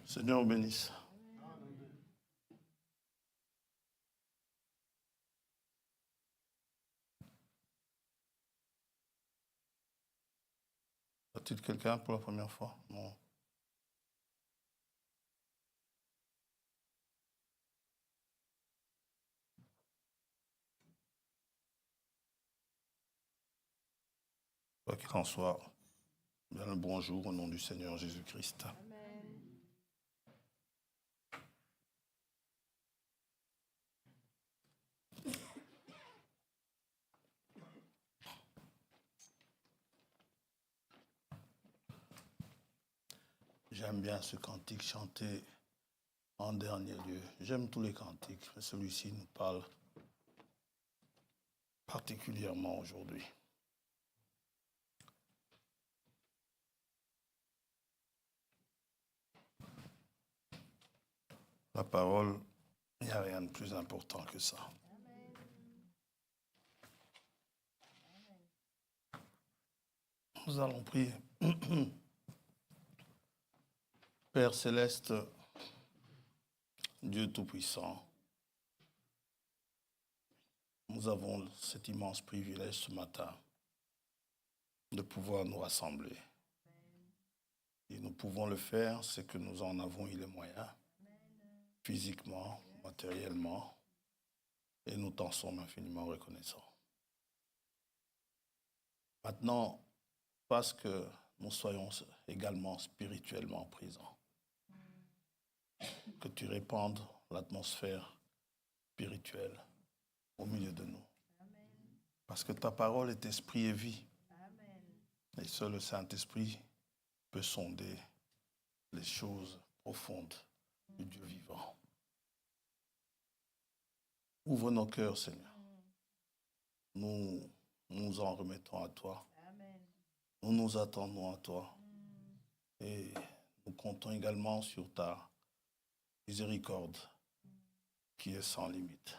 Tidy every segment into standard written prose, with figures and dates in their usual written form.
Seigneur bénisse. Y a-t-il quelqu'un pour la première fois? Non. Quoi qu'il en soit, bien le bonjour au nom du Seigneur Jésus-Christ. J'aime bien ce cantique chanté en dernier lieu. J'aime tous les cantiques, mais celui-ci nous parle particulièrement aujourd'hui. La parole, il n'y a rien de plus important que ça. Nous allons prier. Père céleste, Dieu Tout-Puissant, nous avons cet immense privilège ce matin de pouvoir nous rassembler. Et nous pouvons le faire, c'est que nous en avons eu les moyens, physiquement, matériellement, et nous t'en sommes infiniment reconnaissants. Maintenant, parce que nous soyons également spirituellement présents, que tu répandes l'atmosphère spirituelle au milieu de nous. Parce que ta parole est esprit et vie. Et seul le Saint-Esprit peut sonder les choses profondes du Dieu vivant. Ouvre nos cœurs, Seigneur. Nous nous en remettons à toi. Nous nous attendons à toi. Et nous comptons également sur ta miséricorde qui est sans limite.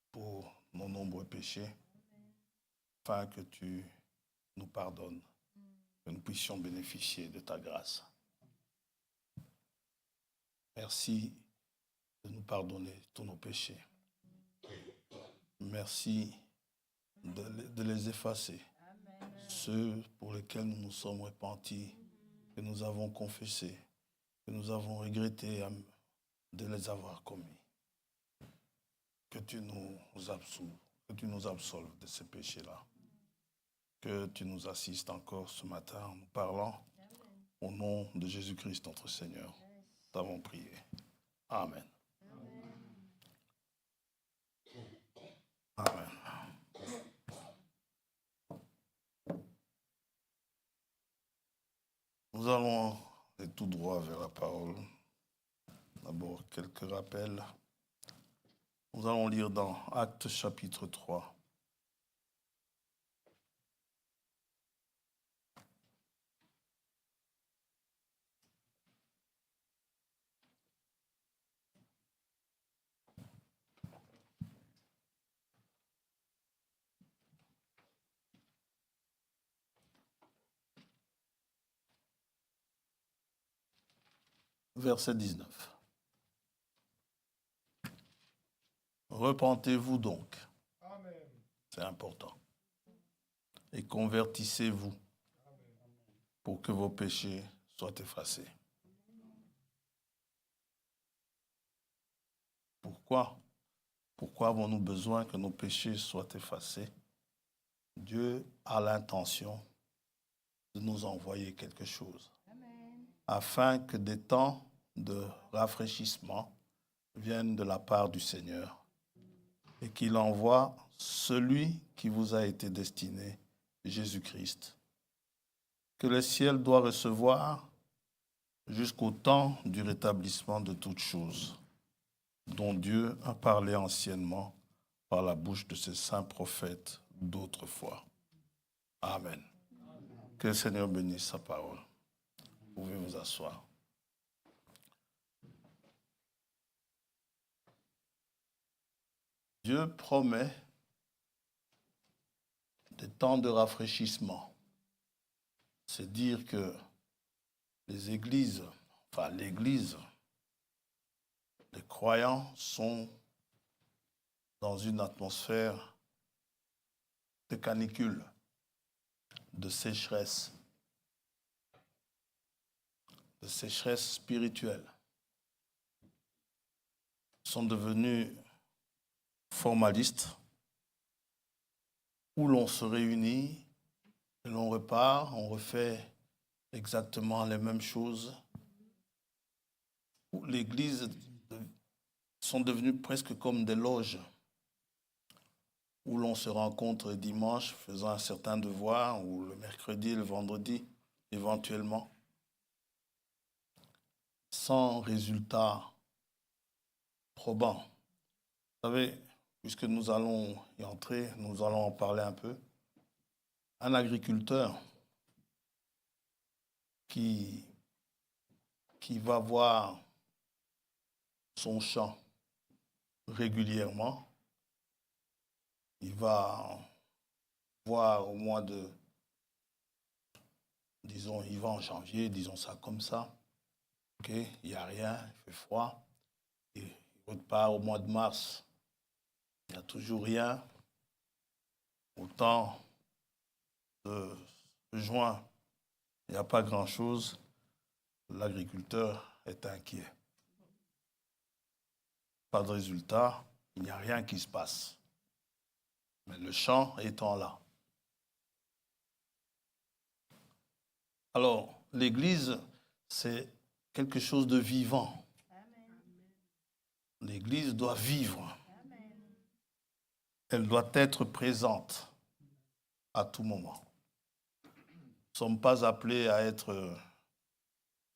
Pour nos nombreux péchés, afin que tu nous pardonnes, que nous puissions bénéficier de ta grâce. Merci de nous pardonner tous nos péchés. Merci de les effacer. Ceux pour lesquels nous nous sommes repentis, que nous avons confessés, que nous avons regretté de les avoir commis. Que tu nous absolves de ces péchés-là. Que tu nous assistes encore ce matin en nous parlant. Au nom de Jésus-Christ, notre Seigneur, nous avons prié. Amen. Amen. Nous allons aller tout droit vers la parole. D'abord, quelques rappels. Nous allons lire dans Actes chapitre 3. Verset 19. Repentez-vous donc. Amen. C'est important. Et convertissez-vous pour que vos péchés soient effacés. Pourquoi? Pourquoi avons-nous besoin que nos péchés soient effacés? Dieu a l'intention de nous envoyer quelque chose. Amen. Afin que des temps de rafraîchissement viennent de la part du Seigneur et qu'il envoie celui qui vous a été destiné, Jésus-Christ, que le ciel doit recevoir jusqu'au temps du rétablissement de toutes choses, dont Dieu a parlé anciennement par la bouche de ses saints prophètes d'autrefois. Amen. Que le Seigneur bénisse sa parole. Vous pouvez vous asseoir. Dieu promet des temps de rafraîchissement. C'est dire que les églises, enfin l'église, les croyants sont dans une atmosphère de canicule, de sécheresse spirituelle. Ils sont devenus formalistes, où l'on se réunit et l'on repart, on refait exactement les mêmes choses. Où l'église sont devenues presque comme des loges, où l'on se rencontre le dimanche faisant un certain devoir, ou le mercredi et le vendredi, éventuellement, sans résultat probant. Vous savez, puisque nous allons y entrer, nous allons en parler un peu. Un agriculteur qui va voir son champ régulièrement, il va voir au mois de, disons, il va en janvier, disons ça comme ça, ok, il n'y a rien, il fait froid, il repart au mois de mars, il n'y a toujours rien, au temps de juin, il n'y a pas grand-chose, l'agriculteur est inquiet. Pas de résultat, il n'y a rien qui se passe. Mais le champ étant là. Alors, l'Église, c'est quelque chose de vivant. L'Église doit vivre. Elle doit être présente à tout moment. Nous ne sommes pas appelés à être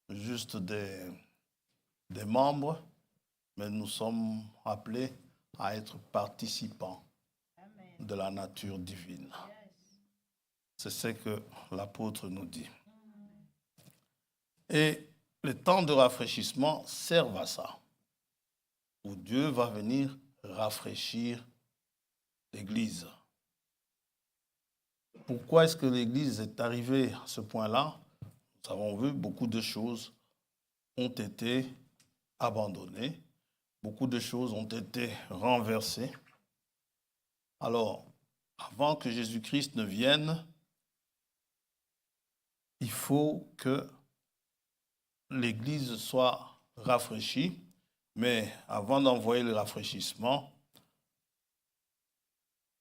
juste des membres, mais nous sommes appelés à être participants de la nature divine. C'est ce que l'apôtre nous dit. Et les temps de rafraîchissement servent à ça, où Dieu va venir rafraîchir l'Église. Pourquoi est-ce que l'Église est arrivée à ce point-là? Nous avons vu beaucoup de choses ont été abandonnées, beaucoup de choses ont été renversées. Alors, avant que Jésus-Christ ne vienne, il faut que l'Église soit rafraîchie, mais avant d'envoyer le rafraîchissement,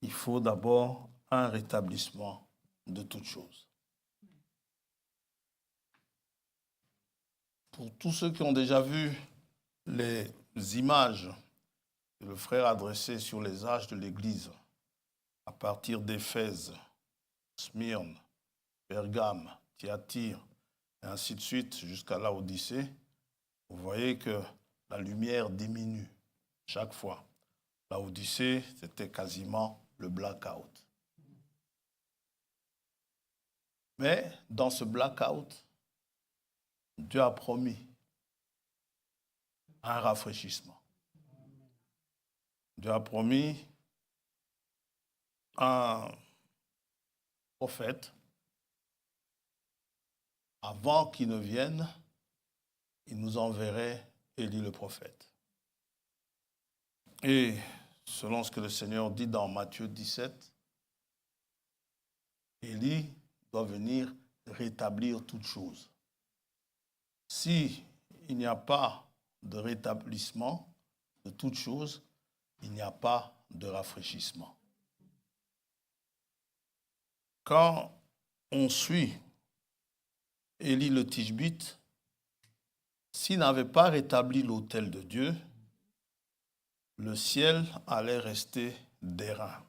il faut d'abord un rétablissement de toutes choses. Pour tous ceux qui ont déjà vu les images que le frère a dressées sur les âges de l'Église, à partir d'Éphèse, Smyrne, Pergame, Thyatire, et ainsi de suite, jusqu'à Laodicée, vous voyez que la lumière diminue chaque fois. Laodicée, c'était quasiment le blackout. Mais dans ce blackout, Dieu a promis un rafraîchissement. Dieu a promis un prophète. Avant qu'il ne vienne, il nous enverrait Élie le prophète. Et selon ce que le Seigneur dit dans Matthieu 17, Élie doit venir rétablir toutes choses. Si il n'y a pas de rétablissement de toutes choses, il n'y a pas de rafraîchissement. Quand on suit Élie le Tishbite, s'il n'avait pas rétabli l'autel de Dieu, le ciel allait rester d'airain.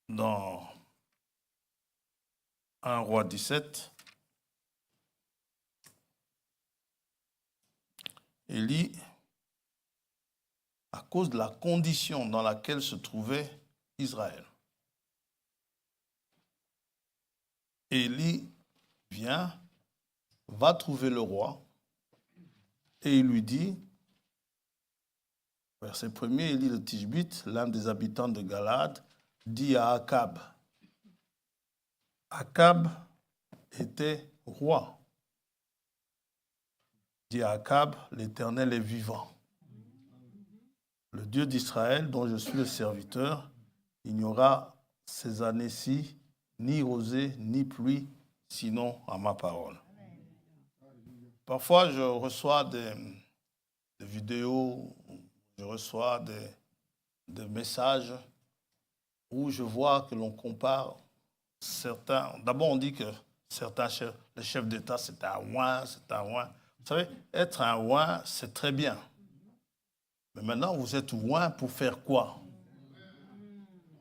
Dans 1 Roi 17, Élie, à cause de la condition dans laquelle se trouvait Israël, Élie vient, va trouver le roi et il lui dit, verset 1er, Élie le Tishbite, l'un des habitants de Galade, dit à Akab, Akab, était roi. Dit à Akab, l'Éternel est vivant. Le Dieu d'Israël, dont je suis le serviteur, il n'y aura ces années-ci ni rosée ni pluie, sinon à ma parole. Parfois, je reçois des vidéos, je reçois des messages où je vois que l'on compare certains. D'abord, on dit que certains chefs, le chef d'État, c'est un ouin, c'est un ouin. Vous savez, être un ouin, c'est très bien. Mais maintenant, vous êtes ouin pour faire quoi?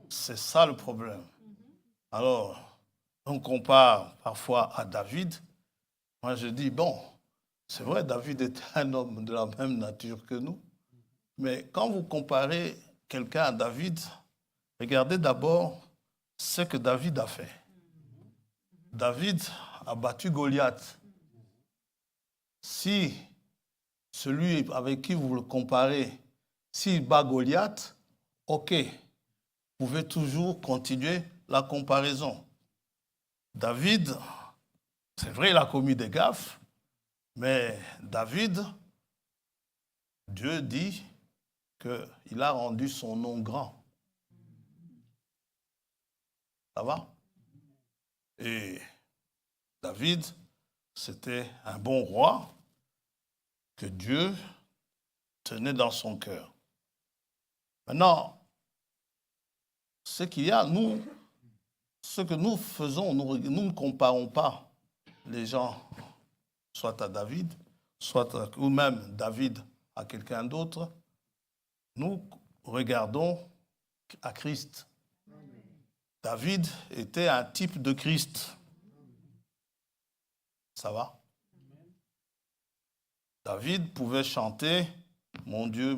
C'est ça le problème. Alors, on compare parfois à David. Moi, je dis, bon, c'est vrai, David était un homme de la même nature que nous. Mais quand vous comparez quelqu'un à David, regardez d'abord ce que David a fait. David a battu Goliath. Si celui avec qui vous le comparez, s'il bat Goliath, ok, vous pouvez toujours continuer la comparaison. David, c'est vrai, il a commis des gaffes, mais David, Dieu dit qu'il a rendu son nom grand. Ça va? Et David, c'était un bon roi que Dieu tenait dans son cœur. Maintenant, ce qu'il y a, nous, ce que nous faisons, nous ne comparons pas les gens, soit à David, ou même David à quelqu'un d'autre. Nous regardons à Christ. David était un type de Christ. Ça va? David pouvait chanter « Mon Dieu,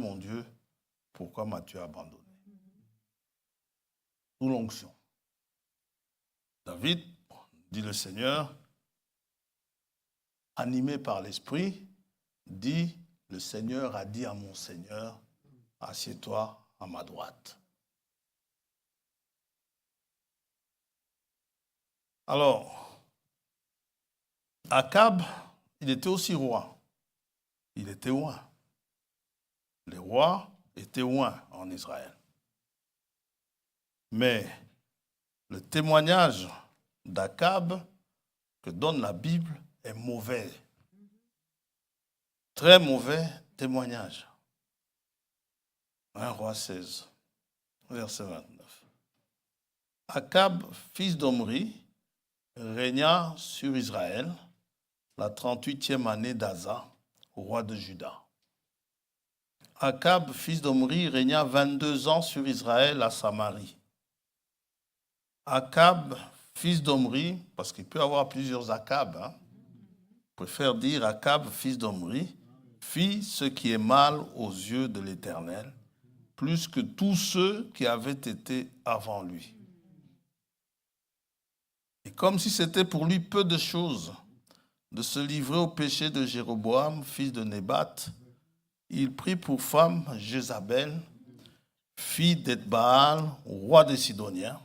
pourquoi m'as-tu abandonné ?» Sous l'onction. David, dit le Seigneur, animé par l'Esprit, dit « Le Seigneur a dit à mon Seigneur, assieds-toi à ma droite. » Alors, Akab, il était aussi roi. Il était oint. Les rois étaient oints en Israël. Mais le témoignage d'Akab que donne la Bible est mauvais. Très mauvais témoignage. 1 Roi 16, verset 29. Akab, fils d'Omri, régna sur Israël la 38e année d'Asa, roi de Juda. Akab, fils d'Omri, régna 22 ans sur Israël à Samarie. Akab, fils d'Omri, parce qu'il peut y avoir plusieurs Akab, préfère dire Akab, fils d'Omri, fit ce qui est mal aux yeux de l'Éternel, plus que tous ceux qui avaient été avant lui. Et comme si c'était pour lui peu de choses de se livrer au péché de Jéroboam, fils de Nébat, il prit pour femme Jézabel, fille d'Ethbaal, roi des Sidoniens,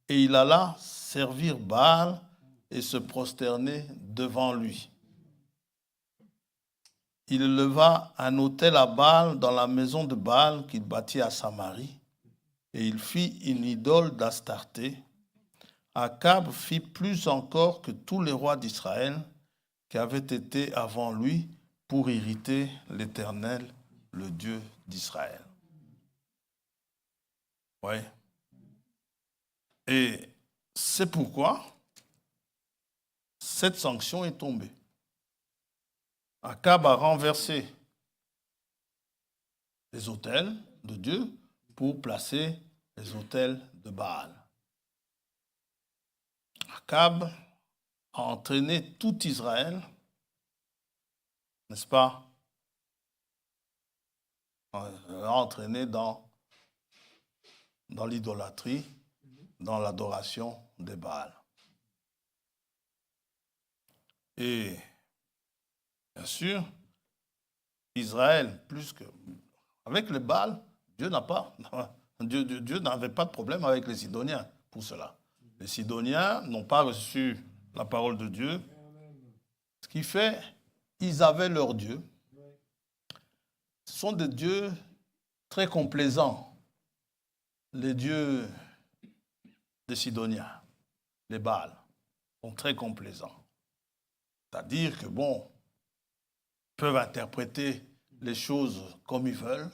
et il alla servir Baal et se prosterner devant lui. Il leva un autel à Baal dans la maison de Baal qu'il bâtit à Samarie, et il fit une idole d'Astarté. Akab fit plus encore que tous les rois d'Israël qui avaient été avant lui pour irriter l'Éternel, le Dieu d'Israël. Oui. Et c'est pourquoi cette sanction est tombée. Akab a renversé les autels de Dieu pour placer les autels de Baal. Akab a entraîné tout Israël, n'est-ce pas, a entraîné dans l'idolâtrie, dans l'adoration des Baals. Et bien sûr, Israël, plus que... Avec les Baals, Dieu n'avait pas de problème avec les Sidoniens pour cela. Les Sidoniens n'ont pas reçu la parole de Dieu. Ce qui fait, ils avaient leur Dieu. Ce sont des dieux très complaisants. Les dieux des Sidoniens, les Baals, sont très complaisants. C'est-à-dire que, bon, ils peuvent interpréter les choses comme ils veulent.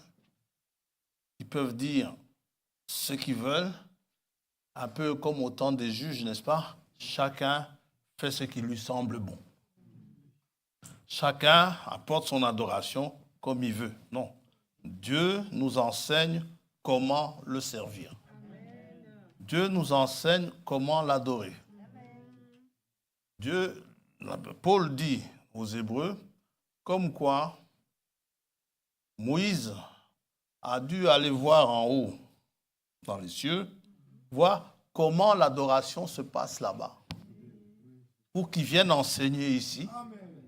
Ils peuvent dire ce qu'ils veulent, un peu comme au temps des juges, n'est-ce pas? Chacun fait ce qui lui semble bon. Chacun apporte son adoration comme il veut. Non. Dieu nous enseigne comment le servir. Dieu nous enseigne comment l'adorer. Paul dit aux Hébreux, comme quoi Moïse a dû aller voir en haut, dans les cieux, voir comment l'adoration se passe là-bas. Pour qu'il vienne enseigner ici,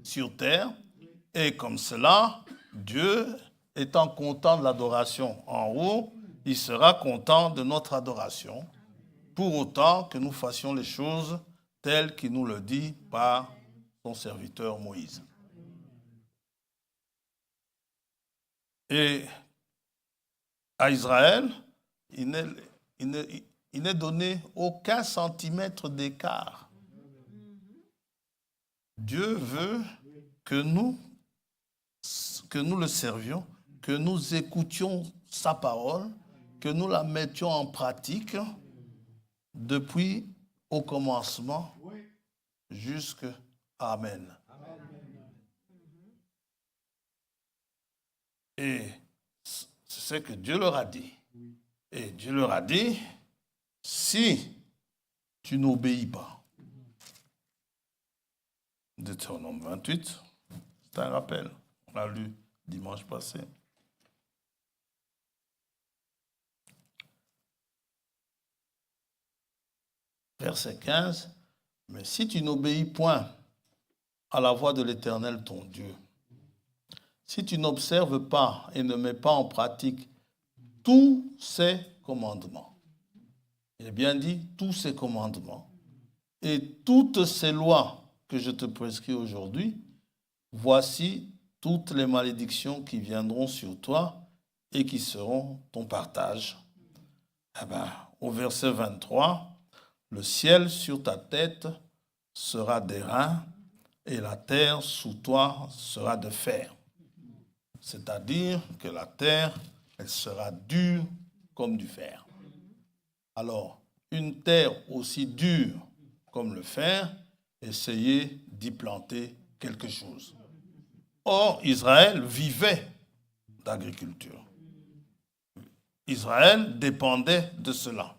sur terre, et comme cela, Dieu étant content de l'adoration en haut, il sera content de notre adoration, pour autant que nous fassions les choses telles qu'il nous le dit par son serviteur Moïse. Et à Israël, il n'est donné aucun centimètre d'écart. Dieu veut que nous le servions, que nous écoutions sa parole, que nous la mettions en pratique depuis au commencement jusqu'à Amen. Et c'est ce que Dieu leur a dit. Et Dieu leur a dit, si tu n'obéis pas, Deutéronome 28, c'est un rappel, on l'a lu dimanche passé. Verset 15, mais si tu n'obéis point à la voix de l'Éternel ton Dieu, si tu n'observes pas et ne mets pas en pratique tous ces commandements, il est bien dit tous ces commandements, et toutes ces lois que je te prescris aujourd'hui, voici toutes les malédictions qui viendront sur toi et qui seront ton partage. Eh bien, au verset 23, le ciel sur ta tête sera d'airain et la terre sous toi sera de fer. C'est-à-dire que la terre, elle sera dure comme du fer. Alors, une terre aussi dure comme le fer, essayez d'y planter quelque chose. Or, Israël vivait d'agriculture. Israël dépendait de cela.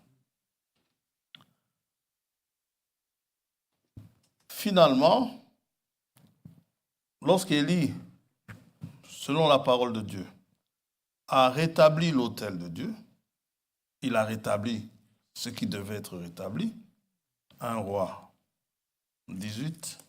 Finalement, lorsqu'Élie, selon la parole de Dieu, a rétabli l'autel de Dieu, il a rétabli ce qui devait être rétabli. 1 Roi 18.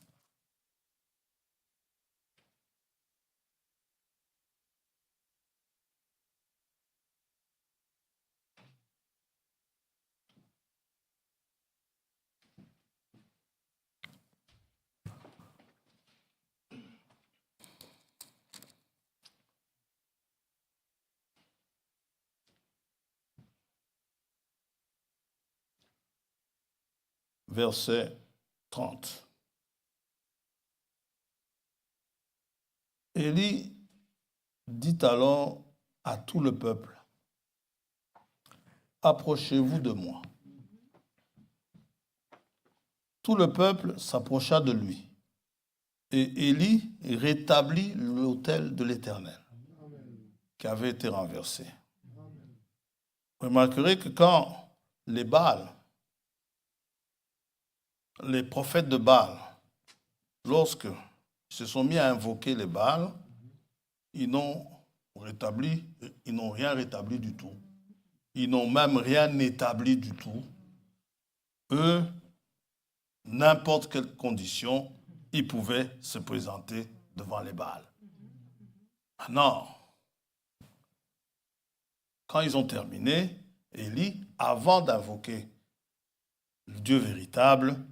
Verset 30. Élie dit alors à tout le peuple, approchez-vous de moi. Tout le peuple s'approcha de lui. Et Élie rétablit l'autel de l'Éternel qui avait été renversé. Vous remarquerez que quand les Baals, les prophètes de Baal, lorsque ils se sont mis à invoquer les Baals, ils n'ont rien rétabli du tout. Ils n'ont même rien établi du tout. Eux, n'importe quelle condition, ils pouvaient se présenter devant les Baals. Maintenant, quand ils ont terminé, Élie, avant d'invoquer le Dieu véritable,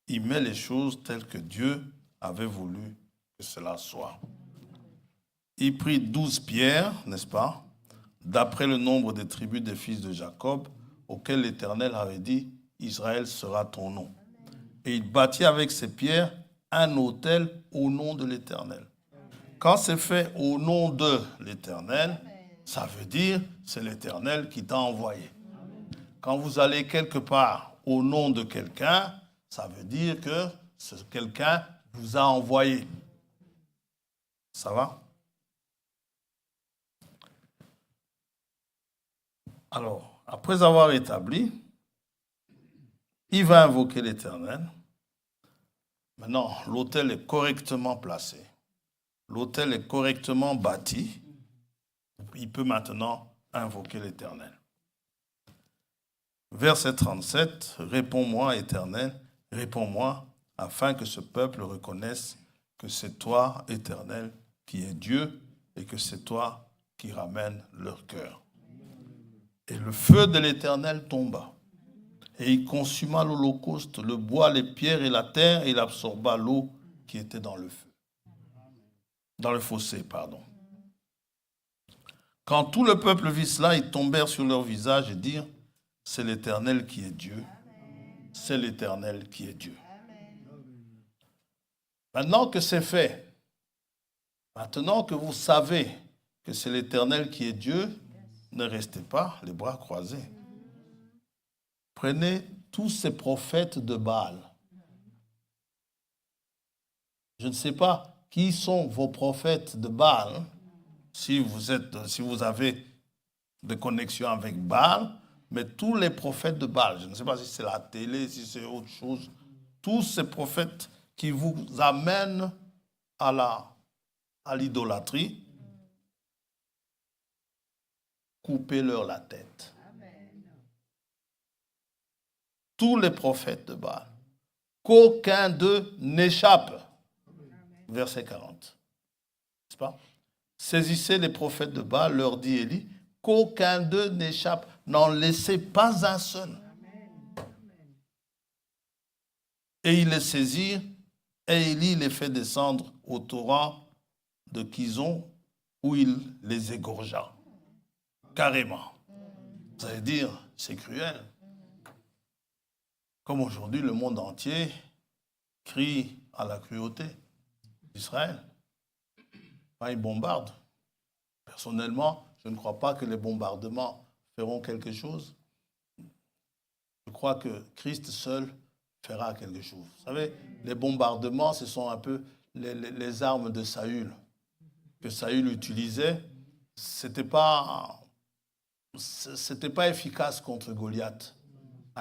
il met les choses telles que Dieu avait voulu que cela soit. Il prit 12 pierres, n'est-ce pas, d'après le nombre des tribus des fils de Jacob, auxquelles l'Éternel avait dit, Israël sera ton nom. Et il bâtit avec ces pierres un autel au nom de l'Éternel. Quand c'est fait au nom de l'Éternel, ça veut dire c'est l'Éternel qui t'a envoyé. Quand vous allez quelque part au nom de quelqu'un, ça veut dire que ce quelqu'un vous a envoyé. Ça va? Alors, après avoir établi, il va invoquer l'Éternel. Maintenant, l'autel est correctement placé. L'autel est correctement bâti. Il peut maintenant invoquer l'Éternel. Verset 37, « Réponds-moi, Éternel, réponds-moi, afin que ce peuple reconnaisse que c'est toi, Éternel, qui es Dieu, et que c'est toi qui ramènes leur cœur. » Et le feu de l'Éternel tomba, et il consuma l'holocauste, le bois, les pierres et la terre, et il absorba l'eau qui était dans le feu. Dans le fossé, pardon. Quand tout le peuple vit cela, ils tombèrent sur leur visage et dirent, c'est l'Éternel qui est Dieu. C'est l'Éternel qui est Dieu. Maintenant que c'est fait, maintenant que vous savez que c'est l'Éternel qui est Dieu, ne restez pas les bras croisés. Prenez tous ces prophètes de Baal. Je ne sais pas qui sont vos prophètes de Baal. Si vous avez des connexions avec Baal, mais tous les prophètes de Baal, je ne sais pas si c'est la télé, si c'est autre chose, tous ces prophètes qui vous amènent à l'idolâtrie, coupez-leur la tête. Tous les prophètes de Baal, qu'aucun d'eux n'échappe. Verset 40. N'est-ce pas? Saisissez les prophètes de Baal, leur dit Élie, qu'aucun d'eux n'échappe. N'en laissez pas un seul. Et ils les saisirent, et Élie les fait descendre au torrent de Kison, où il les égorgea. Carrément. Vous allez dire, c'est cruel. Comme aujourd'hui, le monde entier crie à la cruauté d'Israël. Quand ils bombardent. Personnellement, je ne crois pas que les bombardements feront quelque chose. Je crois que Christ seul fera quelque chose. Vous savez, les bombardements, ce sont un peu les armes de Saül. Que Saül utilisait, c'était pas efficace contre Goliath.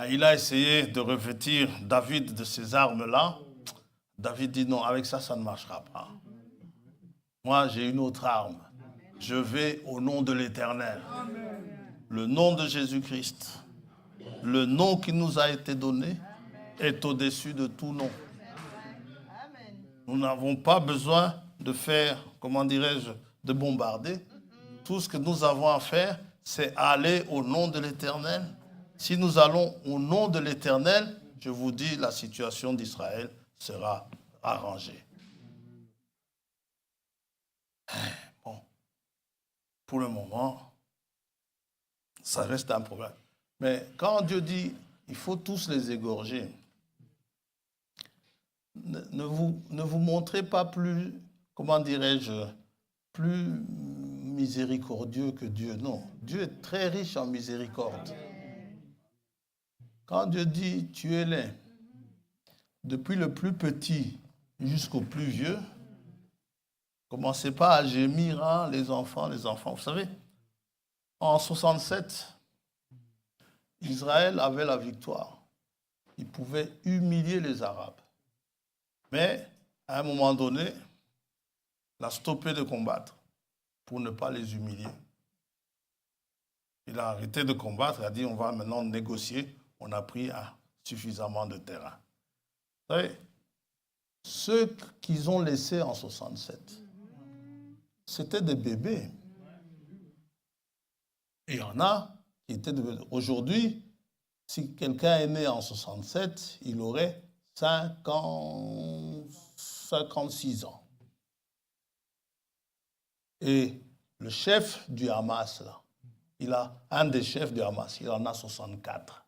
Il a essayé de revêtir David de ces armes-là. David dit non, avec ça, ça ne marchera pas. Moi, j'ai une autre arme. Je vais au nom de l'Éternel. Le nom de Jésus-Christ. Le nom qui nous a été donné est au-dessus de tout nom. Nous n'avons pas besoin de faire, comment dirais-je, de bombarder. Tout ce que nous avons à faire, c'est aller au nom de l'Éternel. Si nous allons au nom de l'Éternel, je vous dis, la situation d'Israël sera arrangée. Bon, pour le moment, ça reste un problème. Mais quand Dieu dit, il faut tous les égorger, ne vous montrez pas plus, comment dirais-je, plus miséricordieux que Dieu. Non, Dieu est très riche en miséricorde. Quand Dieu dit, tuez-les, depuis le plus petit jusqu'au plus vieux, commencez pas à gémir, hein, les enfants. Vous savez, en 67, Israël avait la victoire. Il pouvait humilier les Arabes. Mais, à un moment donné, il a stoppé de combattre pour ne pas les humilier. Il a arrêté de combattre, il a dit on va maintenant négocier. On a pris suffisamment de terrain. Vous savez, ceux qu'ils ont laissés en 67, c'était des bébés. Et il y en a qui étaient aujourd'hui, si quelqu'un est né en 67, il aurait 56 ans. Et le chef du Hamas, là, un des chefs du Hamas, il en a 64.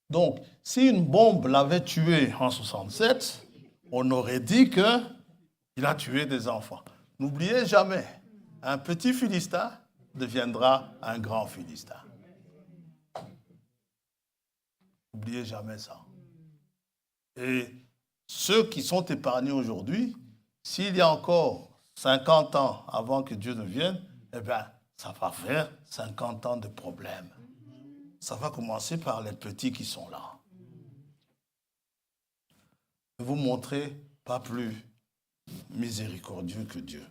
Donc, si une bombe l'avait tué en 67, on aurait dit qu'il a tué des enfants. N'oubliez jamais, un petit Philistin deviendra un grand Philistin. N'oubliez jamais ça. Et ceux qui sont épargnés aujourd'hui, s'il y a encore 50 ans avant que Dieu ne vienne, eh bien, ça va faire 50 ans de problèmes. Ça va commencer par les petits qui sont là. Ne vous montrez pas plus miséricordieux que Dieu.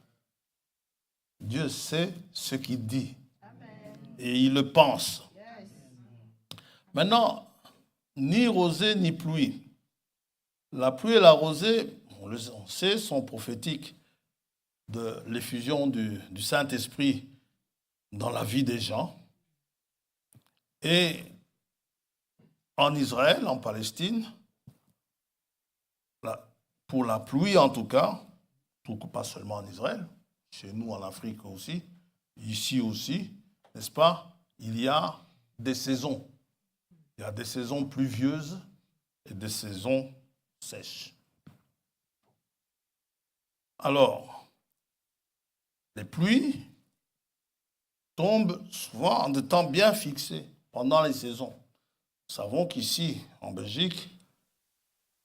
Dieu sait ce qu'il dit. Et il le pense. Maintenant, ni rosée ni pluie. La pluie et la rosée, on sait, sont prophétiques de l'effusion du Saint-Esprit dans la vie des gens. Et en Israël, en Palestine, pour la pluie en tout cas, pas seulement en Israël, chez nous en Afrique aussi, ici aussi, n'est-ce pas, il y a des saisons. Il y a des saisons pluvieuses et des saisons sèches. Alors, les pluies tombent souvent en de temps bien fixés pendant les saisons. Nous savons qu'ici, en Belgique,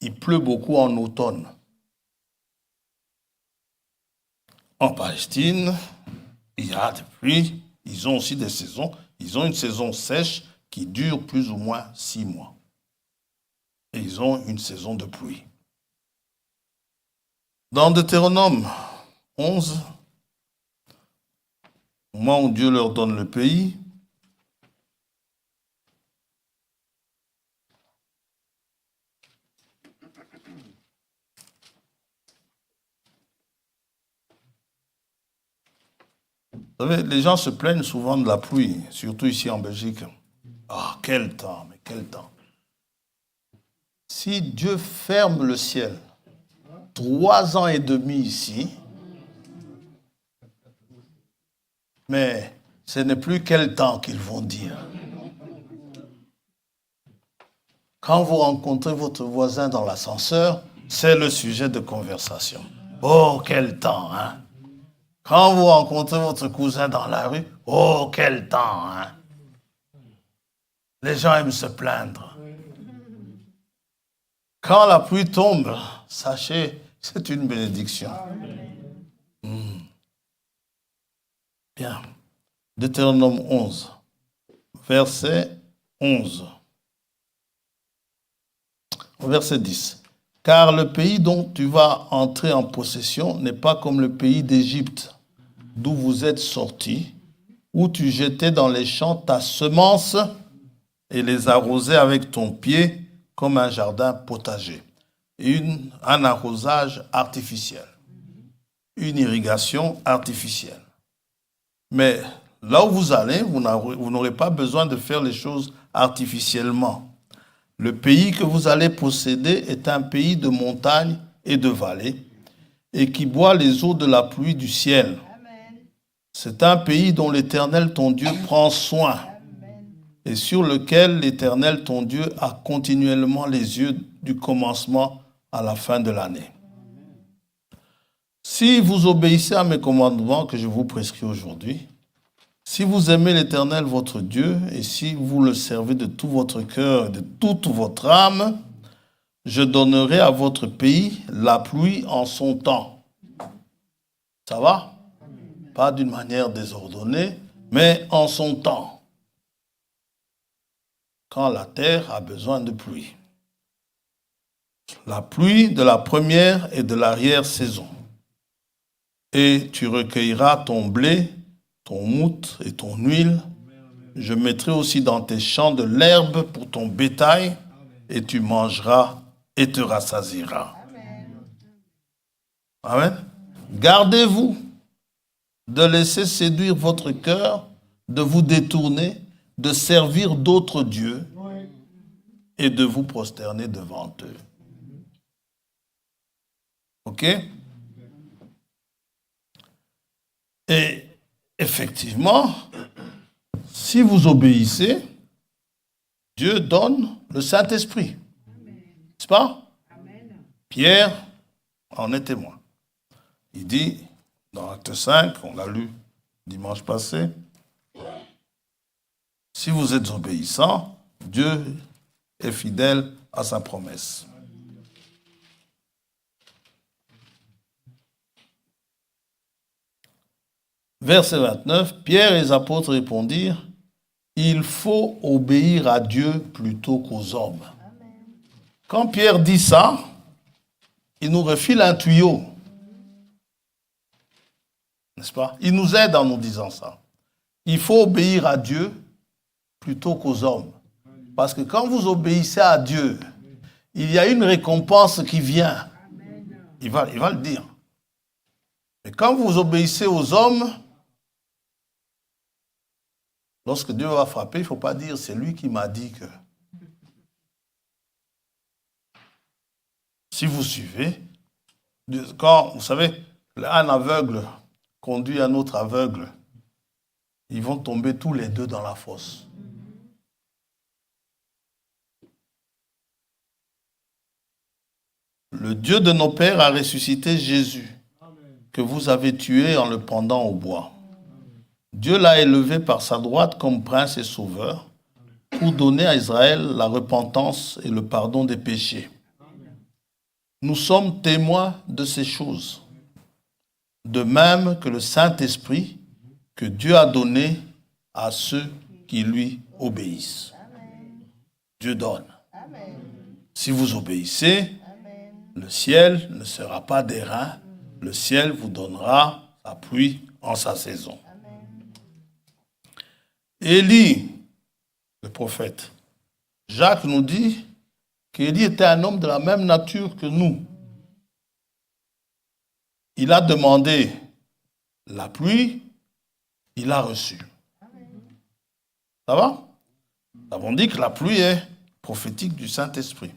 il pleut beaucoup en automne. En Palestine, il y a des pluies, ils ont aussi des saisons. Ils ont une saison sèche qui dure plus ou moins 6 mois. Et ils ont une saison de pluie. Dans Deutéronome 11, au moment où Dieu leur donne le pays, vous savez, les gens se plaignent souvent de la pluie, surtout ici en Belgique. Ah, quel temps, mais quel temps. Si Dieu ferme le ciel 3 ans et demi ici, mais ce n'est plus quel temps qu'ils vont dire. Quand vous rencontrez votre voisin dans l'ascenseur, c'est le sujet de conversation. Oh, quel temps, hein? Quand vous rencontrez votre cousin dans la rue, oh, quel temps, hein? Les gens aiment se plaindre. Quand la pluie tombe, sachez, c'est une bénédiction. Bien. Deutéronome 11, verset 11. Verset 10. Car le pays dont tu vas entrer en possession n'est pas comme le pays d'Égypte, d'où vous êtes sortis, où tu jetais dans les champs ta semence et les arrosais avec ton pied comme un jardin potager. Un arrosage artificiel. Une irrigation artificielle. Mais là où vous allez, vous n'aurez pas besoin de faire les choses artificiellement. Le pays que vous allez posséder est un pays de montagnes et de vallées et qui boit les eaux de la pluie du ciel. C'est un pays dont l'Éternel ton Dieu prend soin et sur lequel l'Éternel ton Dieu a continuellement les yeux du commencement à la fin de l'année. Si vous obéissez à mes commandements que je vous prescris aujourd'hui, si vous aimez l'Éternel votre Dieu et si vous le servez de tout votre cœur et de toute votre âme, je donnerai à votre pays la pluie en son temps. Ça va? Pas d'une manière désordonnée, mais en son temps. Quand la terre a besoin de pluie. La pluie de la première et de l'arrière-saison. Et tu recueilleras ton blé, ton mout et ton huile. Je mettrai aussi dans tes champs de l'herbe pour ton bétail, et tu mangeras et te rassasieras. Amen. Gardez-vous de laisser séduire votre cœur, de vous détourner, de servir d'autres dieux et de vous prosterner devant eux. OK? Et effectivement, si vous obéissez, Dieu donne le Saint-Esprit. N'est-ce pas? Pierre en est témoin. Il dit, dans Acte 5, on l'a lu dimanche passé, si vous êtes obéissants, Dieu est fidèle à sa promesse. Verset 29, Pierre et les apôtres répondirent, il faut obéir à Dieu plutôt qu'aux hommes. Quand Pierre dit ça, il nous refile un tuyau. N'est-ce pas? Il nous aide en nous disant ça. Il faut obéir à Dieu plutôt qu'aux hommes. Parce que quand vous obéissez à Dieu, il y a une récompense qui vient. Il va le dire. Mais quand vous obéissez aux hommes, lorsque Dieu va frapper, il ne faut pas dire c'est lui qui m'a dit que. Si vous suivez, quand, vous savez, un aveugle conduit un autre aveugle, ils vont tomber tous les deux dans la fosse. Le Dieu de nos pères a ressuscité Jésus, que vous avez tué en le pendant au bois. Dieu l'a élevé par sa droite comme prince et sauveur pour donner à Israël la repentance et le pardon des péchés. Nous sommes témoins de ces choses, de même que le Saint-Esprit que Dieu a donné à ceux qui lui obéissent. Dieu donne. Si vous obéissez, le ciel ne sera pas d'airain, le ciel vous donnera sa pluie en sa saison. Élie, le prophète, Jacques nous dit qu'Élie était un homme de la même nature que nous. Il a demandé la pluie, il a reçu. Ça va? Nous avons dit que la pluie est prophétique du Saint-Esprit.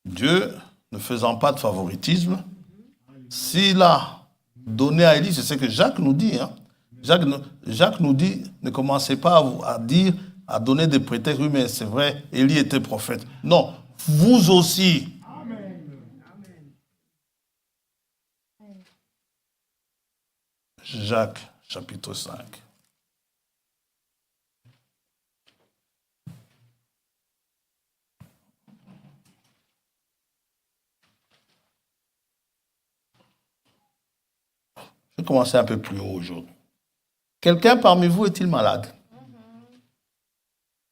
Dieu, ne faisant pas de favoritisme, s'il a donné à Élie, c'est ce que Jacques nous dit. Jacques nous dit, ne commencez pas à donner des prétextes. Oui, mais c'est vrai, Élie était prophète. Non, vous aussi. Jacques, chapitre 5. Je vais commencer un peu plus haut aujourd'hui. Quelqu'un parmi vous est-il malade?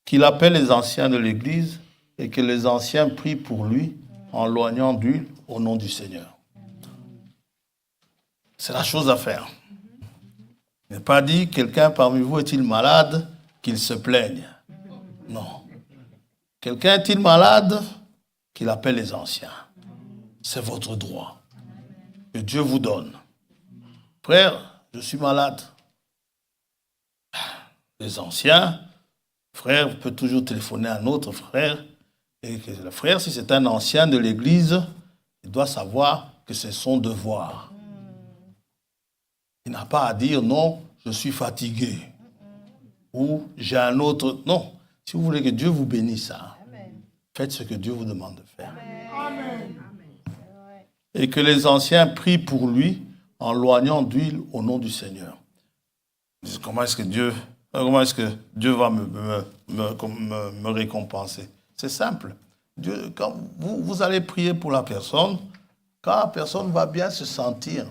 Qu'il appelle les anciens de l'Église et que les anciens prient pour lui en loignant d'huile au nom du Seigneur. C'est la chose à faire. Il n'est pas dit, quelqu'un parmi vous est-il malade, qu'il se plaigne. Non. Quelqu'un est-il malade, qu'il appelle les anciens. C'est votre droit que Dieu vous donne. Frère, je suis malade. Les anciens, frère peut toujours téléphoner à un autre frère. Et que le frère, si c'est un ancien de l'Église, il doit savoir que c'est son devoir. Il n'a pas à dire non, je suis fatigué. Ou j'ai un autre. Non. Si vous voulez que Dieu vous bénisse, faites ce que Dieu vous demande de faire. Amen. Et que les anciens prient pour lui en loignant d'huile au nom du Seigneur. Comment est-ce que Dieu va me récompenser? C'est simple. Dieu, quand vous allez prier pour la personne, quand la personne va bien se sentir,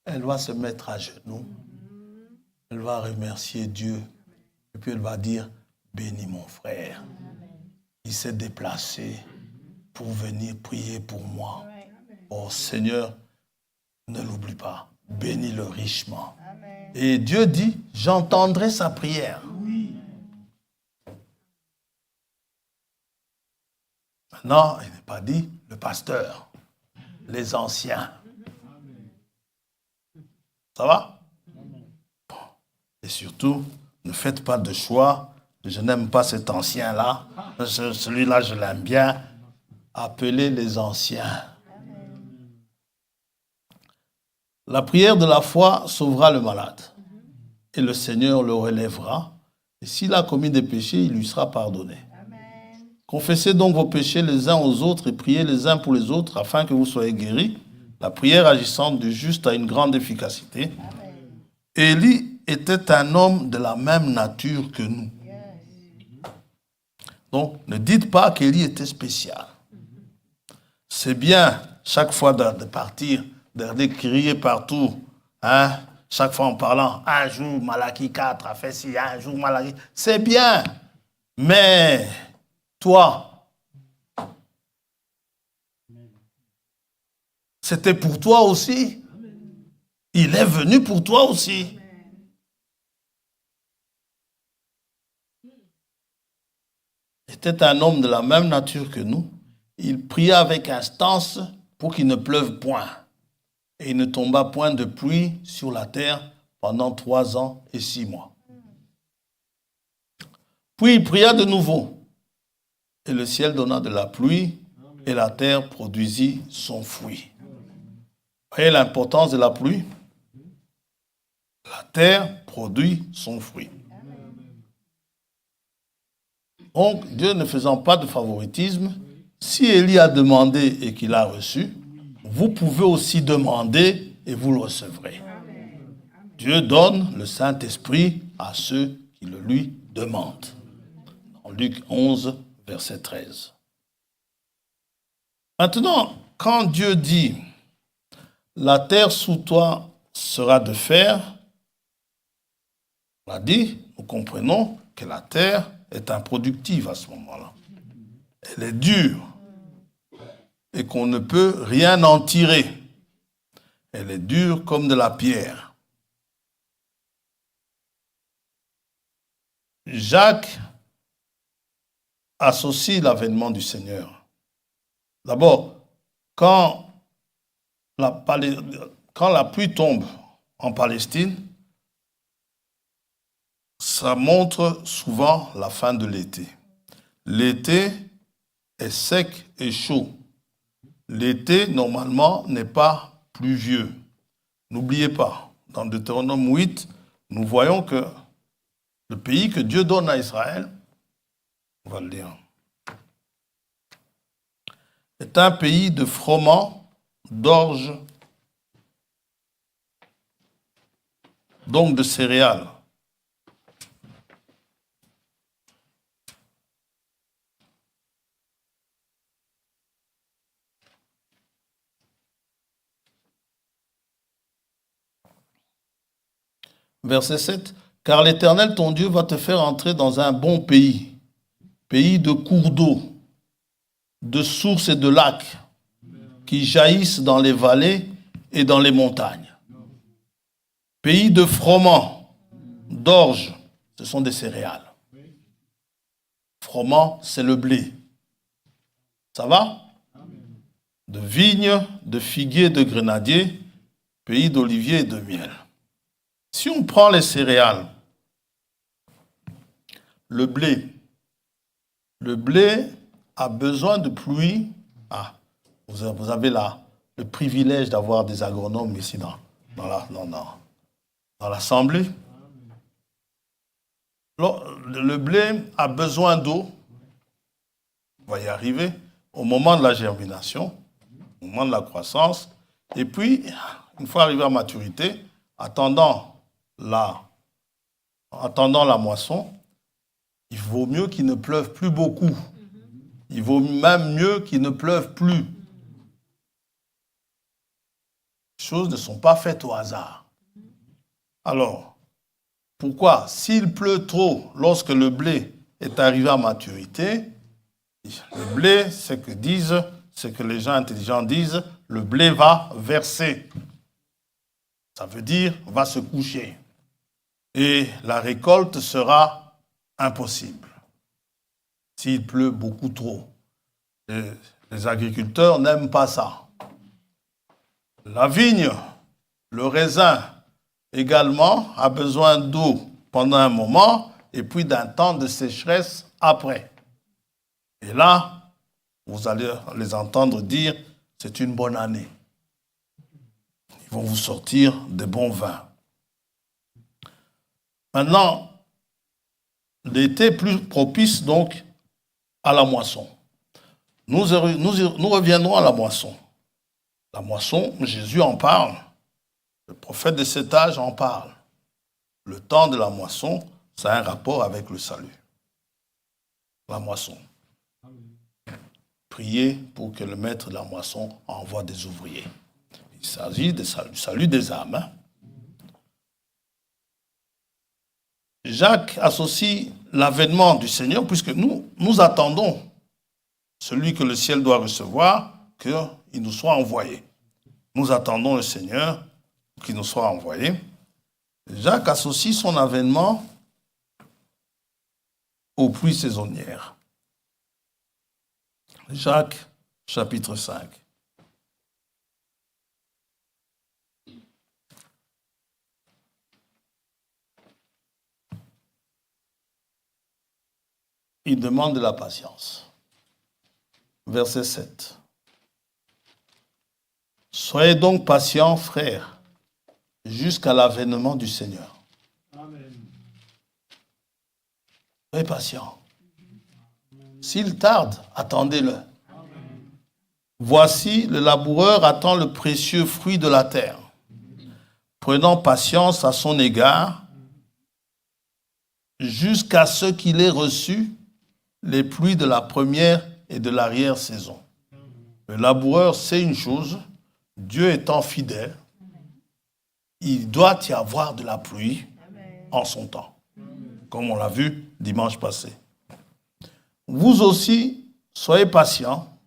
elle va se mettre à genoux. Elle va remercier Dieu. Et puis elle va dire, bénis mon frère. Il s'est déplacé pour venir prier pour moi. Oh Seigneur, ne l'oublie pas. Bénis-le richement. Et Dieu dit, j'entendrai sa prière. Maintenant, il n'est pas dit le pasteur, les anciens. Ça va? Bon. Et surtout, ne faites pas de choix. Je n'aime pas cet ancien-là. Celui-là, je l'aime bien. Appelez les anciens. La prière de la foi sauvera le malade. Et le Seigneur le relèvera. Et s'il a commis des péchés, il lui sera pardonné. Amen. Confessez donc vos péchés les uns aux autres et priez les uns pour les autres afin que vous soyez guéris. La prière agissante du juste a une grande efficacité. Amen. Élie était un homme de la même nature que nous. Donc, ne dites pas qu'Élie était spécial. C'est bien, chaque fois de partir, de crier partout, hein, chaque fois en parlant, un jour Malachie 4 a fait ci, un jour Malachie, c'est bien. Mais, toi, c'était pour toi aussi. Il est venu pour toi aussi. C'était un homme de la même nature que nous. Il pria avec instance pour qu'il ne pleuve point. Et il ne tomba point de pluie sur la terre pendant 3 ans et 6 mois. Puis il pria de nouveau. Et le ciel donna de la pluie et la terre produisit son fruit. Vous voyez l'importance de la pluie? La terre produit son fruit. Donc, Dieu ne faisant pas de favoritisme, si Élie a demandé et qu'il a reçu, vous pouvez aussi demander et vous le recevrez. Dieu donne le Saint-Esprit à ceux qui le lui demandent. Dans Luc 11, verset 13. Maintenant, quand Dieu dit « La terre sous toi sera de fer », on a dit, nous comprenons que la terre est improductive à ce moment-là. Elle est dure et qu'on ne peut rien en tirer. Elle est dure comme de la pierre. Jacques associe l'avènement du Seigneur. D'abord, quand la pluie tombe en Palestine, ça montre souvent la fin de l'été. L'été est sec et chaud. L'été, normalement, n'est pas pluvieux. N'oubliez pas, dans Deutéronome 8, nous voyons que le pays que Dieu donne à Israël, on va le lire, est un pays de froment, d'orge, donc de céréales. Verset 7. Car l'Éternel, ton Dieu, va te faire entrer dans un bon pays, pays de cours d'eau, de sources et de lacs, qui jaillissent dans les vallées et dans les montagnes. Pays de froment, d'orge, ce sont des céréales. Froment, c'est le blé. Ça va? De vignes, de figuiers, de grenadiers, pays d'oliviers et de miel. Si on prend les céréales, le blé a besoin de pluie. Ah, vous avez là le privilège d'avoir des agronomes ici dans l'Assemblée. Le blé a besoin d'eau, on va y arriver, au moment de la germination, au moment de la croissance, et puis, une fois arrivé à maturité, attendant la moisson, il vaut mieux qu'il ne pleuve plus beaucoup. Il vaut même mieux qu'il ne pleuve plus. Les choses ne sont pas faites au hasard. Alors, pourquoi? S'il pleut trop lorsque le blé est arrivé à maturité, le blé, c'est que les gens intelligents disent, le blé va verser. Ça veut dire, va se coucher. Et la récolte sera impossible s'il pleut beaucoup trop. Et les agriculteurs n'aiment pas ça. La vigne, le raisin également a besoin d'eau pendant un moment et puis d'un temps de sécheresse après. Et là, vous allez les entendre dire, c'est une bonne année. vont vous sortir des bons vins. Maintenant, l'été est plus propice donc à la moisson. Nous reviendrons à la moisson. La moisson, Jésus en parle. Le prophète de cet âge en parle. Le temps de la moisson, ça a un rapport avec le salut. La moisson. Priez pour que le maître de la moisson envoie des ouvriers. Il s'agit du salut des âmes. Hein? Jacques associe l'avènement du Seigneur, puisque nous attendons celui que le ciel doit recevoir, qu'il nous soit envoyé. Nous attendons le Seigneur qu'il nous soit envoyé. Jacques associe son avènement aux pluies saisonnières. Jacques, chapitre 5. Il demande de la patience. Verset 7. Soyez donc patients, frères, jusqu'à l'avènement du Seigneur. Amen. Soyez patients. S'il tarde, attendez-le. Amen. Voici, le laboureur attend le précieux fruit de la terre, prenant patience à son égard, jusqu'à ce qu'il ait reçu les pluies de la première et de l'arrière-saison. Le laboureur sait une chose, Dieu étant fidèle, il doit y avoir de la pluie en son temps, comme on l'a vu dimanche passé. Vous aussi, soyez patients,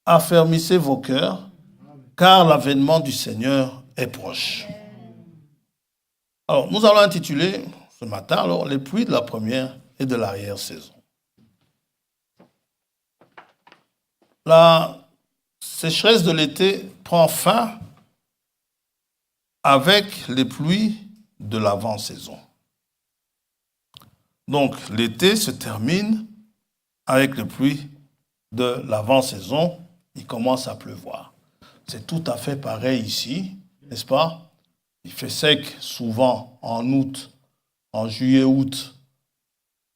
affermissez vos cœurs, car l'avènement du Seigneur est proche. Alors, nous allons intituler ce matin alors, les pluies de la première et de l'arrière-saison. La sécheresse de l'été prend fin avec les pluies de l'avant-saison. Donc, l'été se termine avec les pluies de l'avant-saison. Il commence à pleuvoir. C'est tout à fait pareil ici, n'est-ce pas? Il fait sec souvent en août, en juillet, août,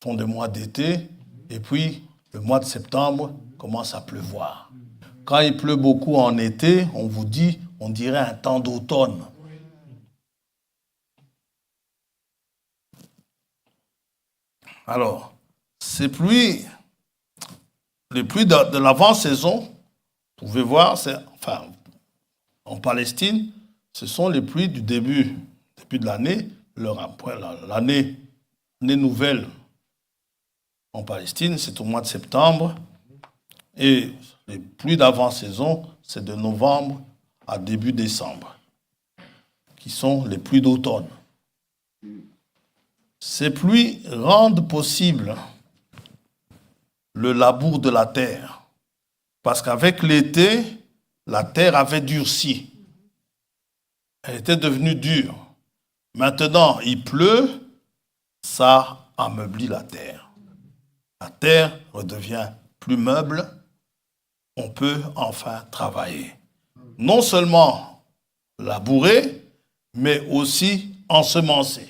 sont des mois d'été, et puis le mois de septembre commence à pleuvoir. Quand il pleut beaucoup en été, on vous dit, on dirait un temps d'automne. Alors, ces pluies, les pluies de l'avant-saison, vous pouvez voir, en Palestine, ce sont les pluies du début de l'année, l'année nouvelle en Palestine, c'est au mois de septembre, et les pluies d'avant-saison, c'est de novembre à début décembre, qui sont les pluies d'automne. Ces pluies rendent possible le labour de la terre, parce qu'avec l'été, la terre avait durci. Elle était devenue dure. Maintenant, il pleut, ça ameublit la terre. La terre redevient plus meuble, on peut enfin travailler. Non seulement labourer, mais aussi ensemencer.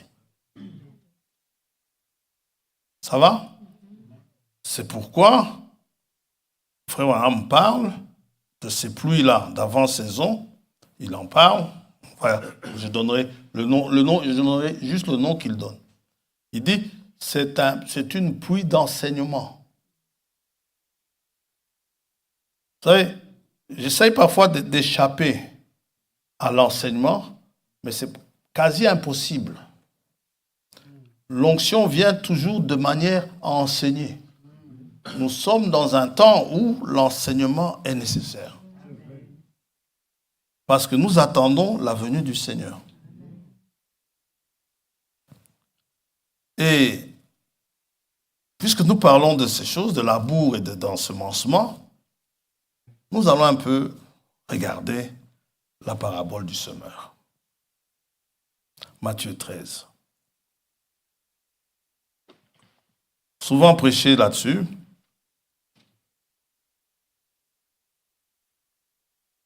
Ça va? C'est pourquoi Frère Abraham parle de ces pluies-là d'avant-saison. Il en parle. Enfin, je donnerai juste le nom qu'il donne. Il dit, c'est une pluie d'enseignement. Vous savez, j'essaye parfois d'échapper à l'enseignement, mais c'est quasi impossible. L'onction vient toujours de manière à enseigner. Nous sommes dans un temps où l'enseignement est nécessaire. Parce que nous attendons la venue du Seigneur. Et puisque nous parlons de ces choses, de labour et d'ensemencement, nous allons un peu regarder la parabole du semeur. Matthieu 13. Souvent prêché là-dessus.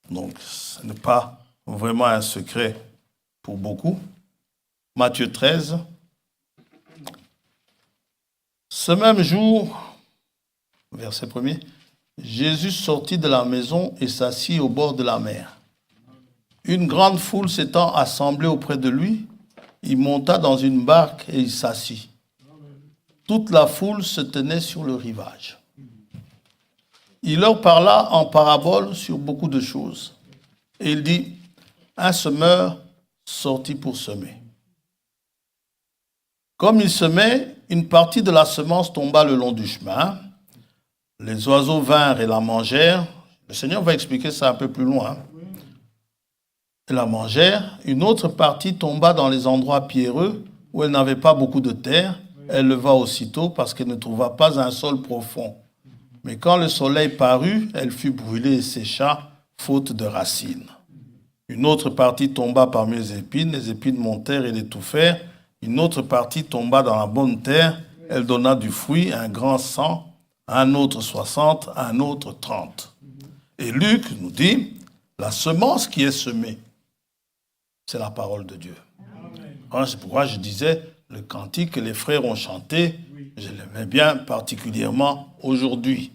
Donc, ce n'est pas vraiment un secret pour beaucoup. Matthieu 13. Ce même jour, verset 1er, Jésus sortit de la maison et s'assit au bord de la mer. Une grande foule s'étant assemblée auprès de lui, il monta dans une barque et il s'assit. Toute la foule se tenait sur le rivage. Il leur parla en parabole sur beaucoup de choses. Et il dit, un semeur sortit pour semer. Comme il semait, une partie de la semence tomba le long du chemin. Les oiseaux vinrent et la mangèrent. Le Seigneur va expliquer ça un peu plus loin. Et la mangèrent. Une autre partie tomba dans les endroits pierreux où elle n'avait pas beaucoup de terre. Elle leva aussitôt parce qu'elle ne trouva pas un sol profond. Mais quand le soleil parut, elle fut brûlée et sécha, faute de racines. Une autre partie tomba parmi les épines montèrent et l'étouffèrent. Une autre partie tomba dans la bonne terre, elle donna du fruit, un grand 100, un autre 60, un autre 30. Et Luc nous dit, la semence qui est semée, c'est la parole de Dieu. C'est pourquoi je disais, le cantique que les frères ont chanté, je l'aimais bien particulièrement aujourd'hui.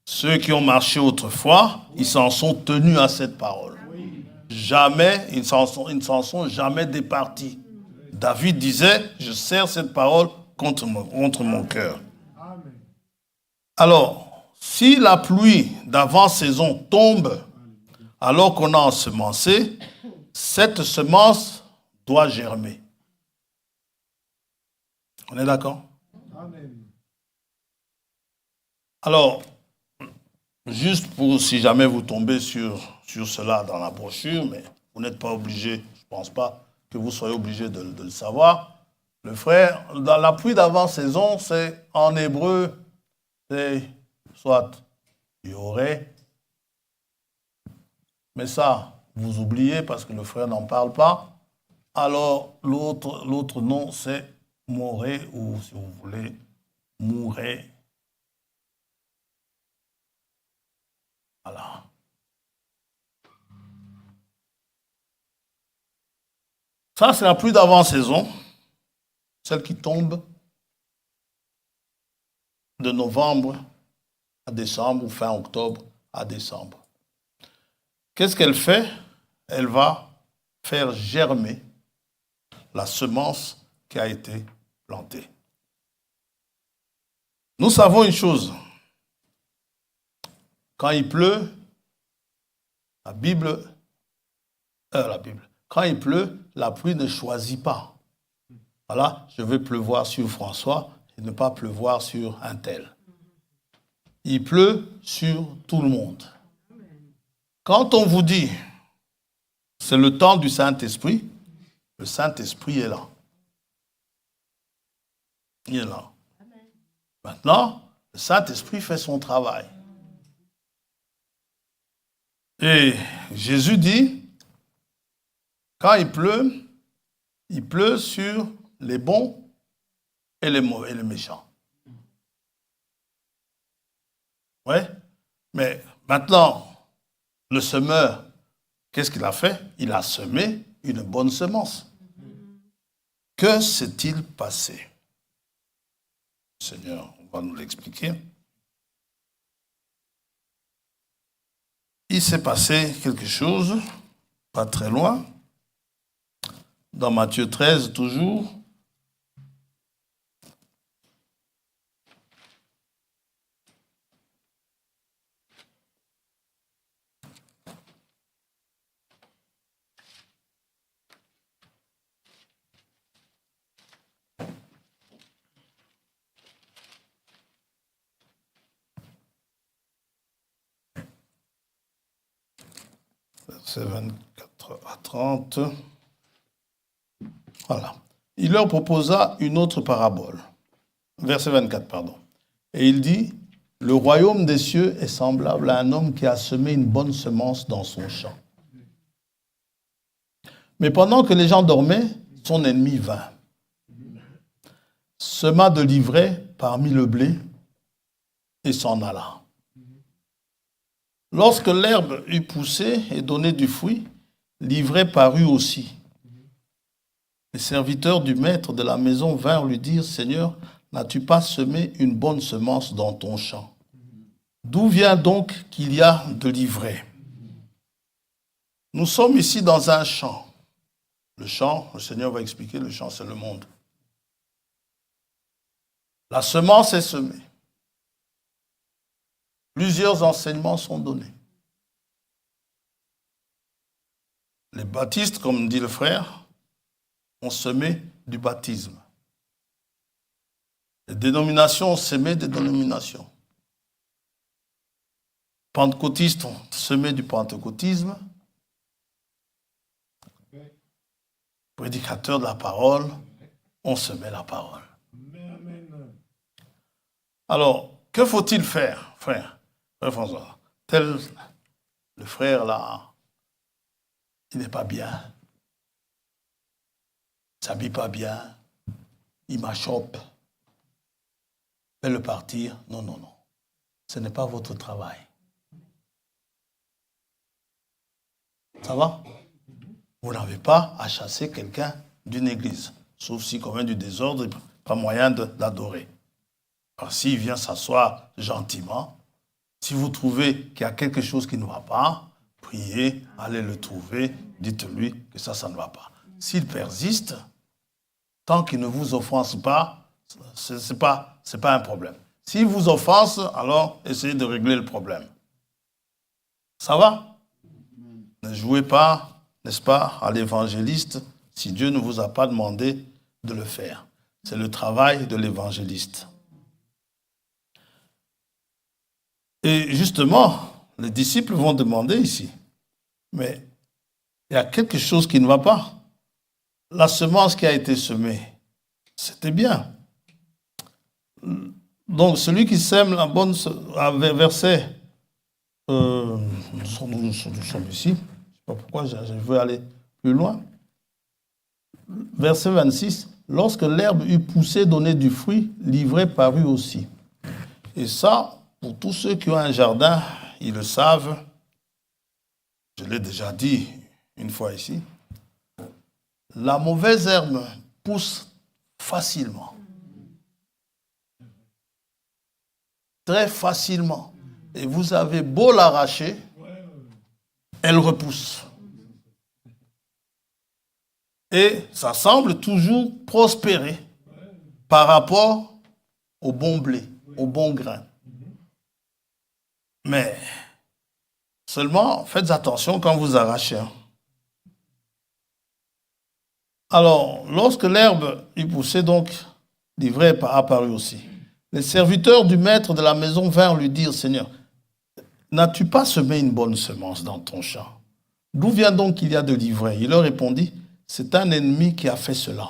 Ceux qui ont marché autrefois, ils s'en sont tenus à cette parole. Jamais, ils ne s'en sont jamais départis. David disait, je serre cette parole contre mon cœur. Alors, si la pluie d'avant-saison tombe alors qu'on a ensemencé, cette semence doit germer. On est d'accord? Alors, juste pour si jamais vous tombez sur cela dans la brochure, mais vous n'êtes pas obligé, je ne pense pas que vous soyez obligé de le savoir. Le frère, dans la pluie d'avant-saison, c'est en hébreu, c'est soit yoré, mais ça, vous oubliez parce que le frère n'en parle pas. Alors, l'autre nom, c'est moré, ou si vous voulez, mouré. Voilà. Ça, c'est la pluie d'avant-saison, celle qui tombe de novembre à décembre ou fin octobre à décembre. Qu'est-ce qu'elle fait? Elle va faire germer la semence qui a été plantée. Nous savons une chose. Quand il pleut, quand il pleut, la pluie ne choisit pas. Voilà, je veux pleuvoir sur François et ne pas pleuvoir sur un tel. Il pleut sur tout le monde. Quand on vous dit, c'est le temps du Saint-Esprit, le Saint-Esprit est là. Il est là. Maintenant, le Saint-Esprit fait son travail. Et Jésus dit, quand il pleut sur les bons et les mauvais et les méchants. Oui, mais maintenant, le semeur, qu'est-ce qu'il a fait? Il a semé une bonne semence. Que s'est-il passé? Seigneur, on va nous l'expliquer. Il s'est passé quelque chose, pas très loin, dans Matthieu 13 toujours. Verset 24 à 30. Voilà. Il leur proposa une autre parabole. Verset 24, pardon. Et il dit, le royaume des cieux est semblable à un homme qui a semé une bonne semence dans son champ. Mais pendant que les gens dormaient, son ennemi vint, sema de l'ivraie parmi le blé et s'en alla. Lorsque l'herbe eut poussé et donné du fruit, l'ivraie parut aussi. Les serviteurs du maître de la maison vinrent lui dire, « Seigneur, n'as-tu pas semé une bonne semence dans ton champ? D'où vient donc qu'il y a de l'ivraie? » Nous sommes ici dans un champ. Le champ, le Seigneur va expliquer, le champ c'est le monde. La semence est semée. Plusieurs enseignements sont donnés. Les baptistes, comme dit le frère, ont semé du baptisme. Les dénominations ont semé des dénominations. Les pentecôtistes ont semé du pentecôtisme. Les prédicateurs de la parole ont semé la parole. Alors, que faut-il faire, frère François? Tel le frère là, il n'est pas bien. Il ne s'habille pas bien. Il m'achoppe. Fais-le partir. Non, non, non. Ce n'est pas votre travail. Ça va? Vous n'avez pas à chasser quelqu'un d'une église. Sauf s'il convient du désordre, il n'y a pas moyen d'adorer. Alors, s'il vient s'asseoir gentiment, si vous trouvez qu'il y a quelque chose qui ne va pas, priez, allez le trouver, dites-lui que ça ne va pas. S'il persiste, tant qu'il ne vous offense pas, ce n'est pas un problème. S'il vous offense, alors essayez de régler le problème. Ça va? Ne jouez pas, n'est-ce pas, à l'évangéliste si Dieu ne vous a pas demandé de le faire. C'est le travail de l'évangéliste. Et justement, les disciples vont demander ici, mais il y a quelque chose qui ne va pas. La semence qui a été semée, c'était bien. Donc, celui qui sème la bonne... Verset... nous sommes ici. Je ne sais pas pourquoi je veux aller plus loin. Verset 26. Lorsque l'herbe eut poussé, donné du fruit, l'ivraie parut aussi. Et ça, pour tous ceux qui ont un jardin, ils le savent. Je l'ai déjà dit une fois ici. La mauvaise herbe pousse facilement. Très facilement. Et vous avez beau l'arracher, elle repousse. Et ça semble toujours prospérer par rapport au bon blé, au bon grain. Mais seulement, faites attention quand vous arrachez. Alors, lorsque l'herbe eut poussé, donc, l'ivraie apparut aussi. Les serviteurs du maître de la maison vinrent lui dire, « Seigneur, n'as-tu pas semé une bonne semence dans ton champ? D'où vient donc qu'il y a de l'ivraie? » Il leur répondit, « C'est un ennemi qui a fait cela. »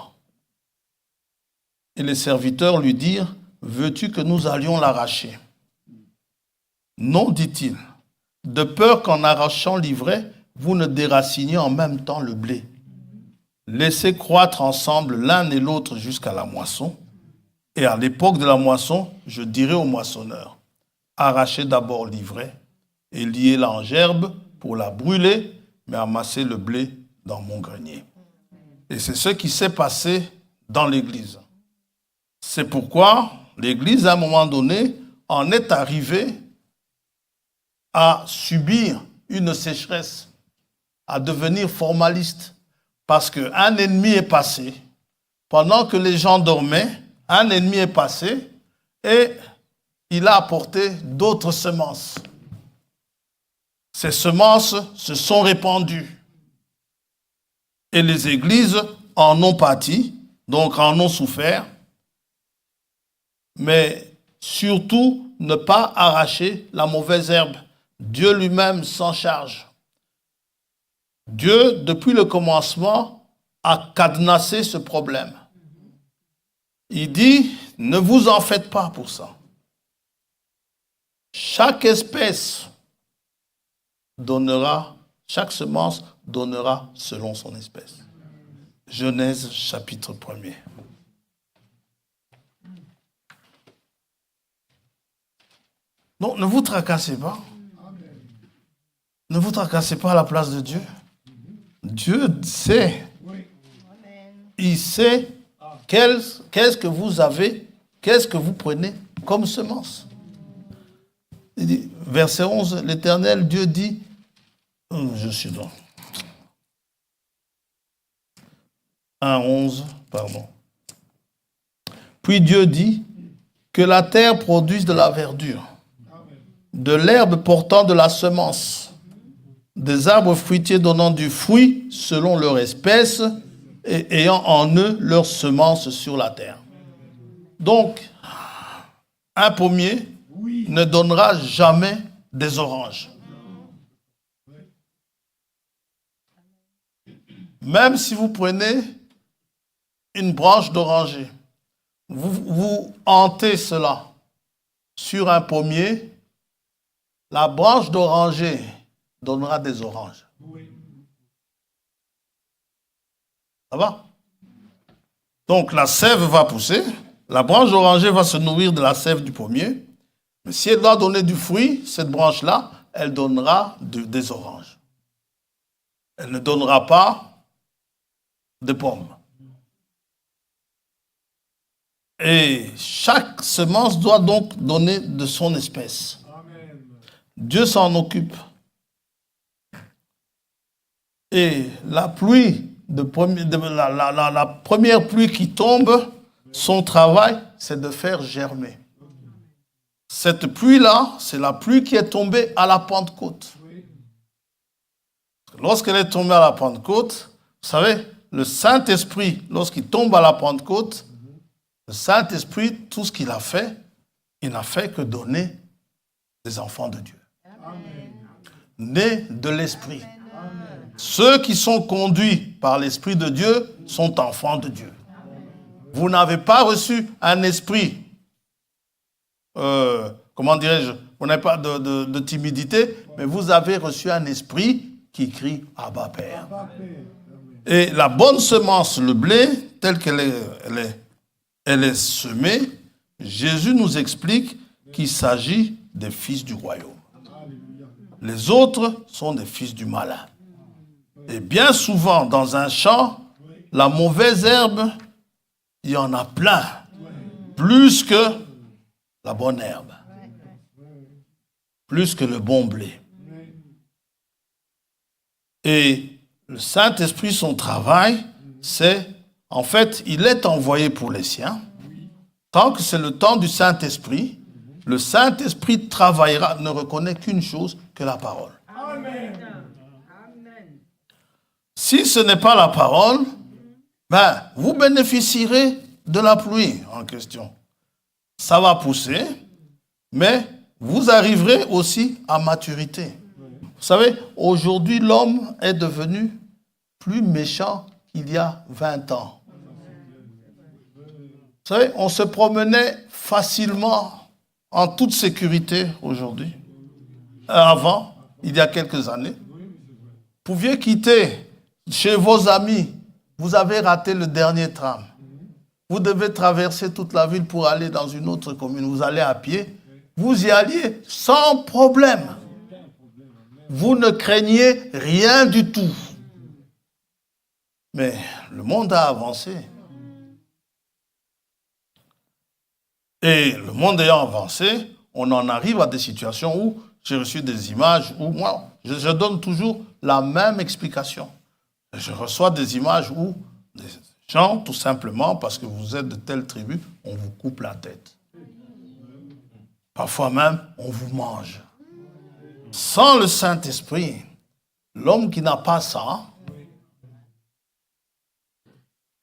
Et les serviteurs lui dirent, « Veux-tu que nous allions l'arracher? » Non, dit-il, de peur qu'en arrachant l'ivraie, vous ne déraciniez en même temps le blé. Laissez croître ensemble l'un et l'autre jusqu'à la moisson. Et à l'époque de la moisson, je dirai aux moissonneurs, arrachez d'abord l'ivraie et liez-la en gerbe pour la brûler, mais amassez le blé dans mon grenier. Et c'est ce qui s'est passé dans l'Église. C'est pourquoi l'Église, à un moment donné, en est arrivée à subir une sécheresse, à devenir formaliste, parce qu'un ennemi est passé. Pendant que les gens dormaient, un ennemi est passé et il a apporté d'autres semences. Ces semences se sont répandues. Et les églises en ont pâti, donc en ont souffert. Mais surtout, ne pas arracher la mauvaise herbe. Dieu lui-même s'en charge. Dieu, depuis le commencement, a cadenassé ce problème. Il dit, ne vous en faites pas pour ça. Chaque espèce donnera, chaque semence donnera selon son espèce. Genèse chapitre 1er. Donc ne vous tracassez pas. Ne vous tracassez pas à la place de Dieu. Dieu sait. Il sait qu'est-ce que vous avez, qu'est-ce que vous prenez comme semence. Il dit, verset 11, l'Éternel Dieu dit, je suis dans 1:11, pardon. Puis Dieu dit que la terre produise de la verdure, de l'herbe portant de la semence, des arbres fruitiers donnant du fruit selon leur espèce et ayant en eux leur semence sur la terre. Donc, un pommier ne donnera jamais des oranges. Même si vous prenez une branche d'oranger, vous hantez cela sur un pommier, la branche d'oranger donnera des oranges. Ça va? Donc la sève va pousser, la branche d'oranger va se nourrir de la sève du pommier, mais si elle doit donner du fruit, cette branche-là, elle donnera des oranges. Elle ne donnera pas de pommes. Et chaque semence doit donc donner de son espèce. Amen. Dieu s'en occupe. Et la pluie, la première pluie qui tombe, son travail, c'est de faire germer. Cette pluie-là, c'est la pluie qui est tombée à la Pentecôte. Lorsqu'elle est tombée à la Pentecôte, vous savez, le Saint-Esprit, lorsqu'il tombe à la Pentecôte, le Saint-Esprit, tout ce qu'il a fait, il n'a fait que donner des enfants de Dieu. Amen. Nés de l'Esprit. Amen. Ceux qui sont conduits par l'Esprit de Dieu sont enfants de Dieu. Amen. Vous n'avez pas reçu un esprit, comment dirais-je, vous n'avez pas de timidité, mais vous avez reçu un esprit qui crie « Abba Père ». Et la bonne semence, le blé, telle qu'elle est semée, Jésus nous explique qu'il s'agit des fils du royaume. Les autres sont des fils du malin. Et bien souvent, dans un champ, la mauvaise herbe, il y en a plein, plus que la bonne herbe, plus que le bon blé. Et le Saint-Esprit, son travail, c'est, en fait, il est envoyé pour les siens. Tant que c'est le temps du Saint-Esprit, le Saint-Esprit travaillera, ne reconnaît qu'une chose, que la parole. Amen. Si ce n'est pas la parole, vous bénéficierez de la pluie en question. Ça va pousser, mais vous arriverez aussi à maturité. Vous savez, aujourd'hui, l'homme est devenu plus méchant qu'il y a 20 ans. Vous savez, on se promenait facilement, en toute sécurité aujourd'hui. Avant, il y a quelques années, vous pouviez quitter chez vos amis. Vous avez raté le dernier tram. Vous devez traverser toute la ville pour aller dans une autre commune. Vous allez à pied. Vous y alliez sans problème. Vous ne craignez rien du tout. Mais le monde a avancé. Et le monde ayant avancé, on en arrive à des situations où j'ai reçu des images où moi, je donne toujours la même explication. Je reçois des images où des gens, tout simplement, parce que vous êtes de telle tribu, on vous coupe la tête. Parfois même, on vous mange. Sans le Saint-Esprit, l'homme qui n'a pas ça,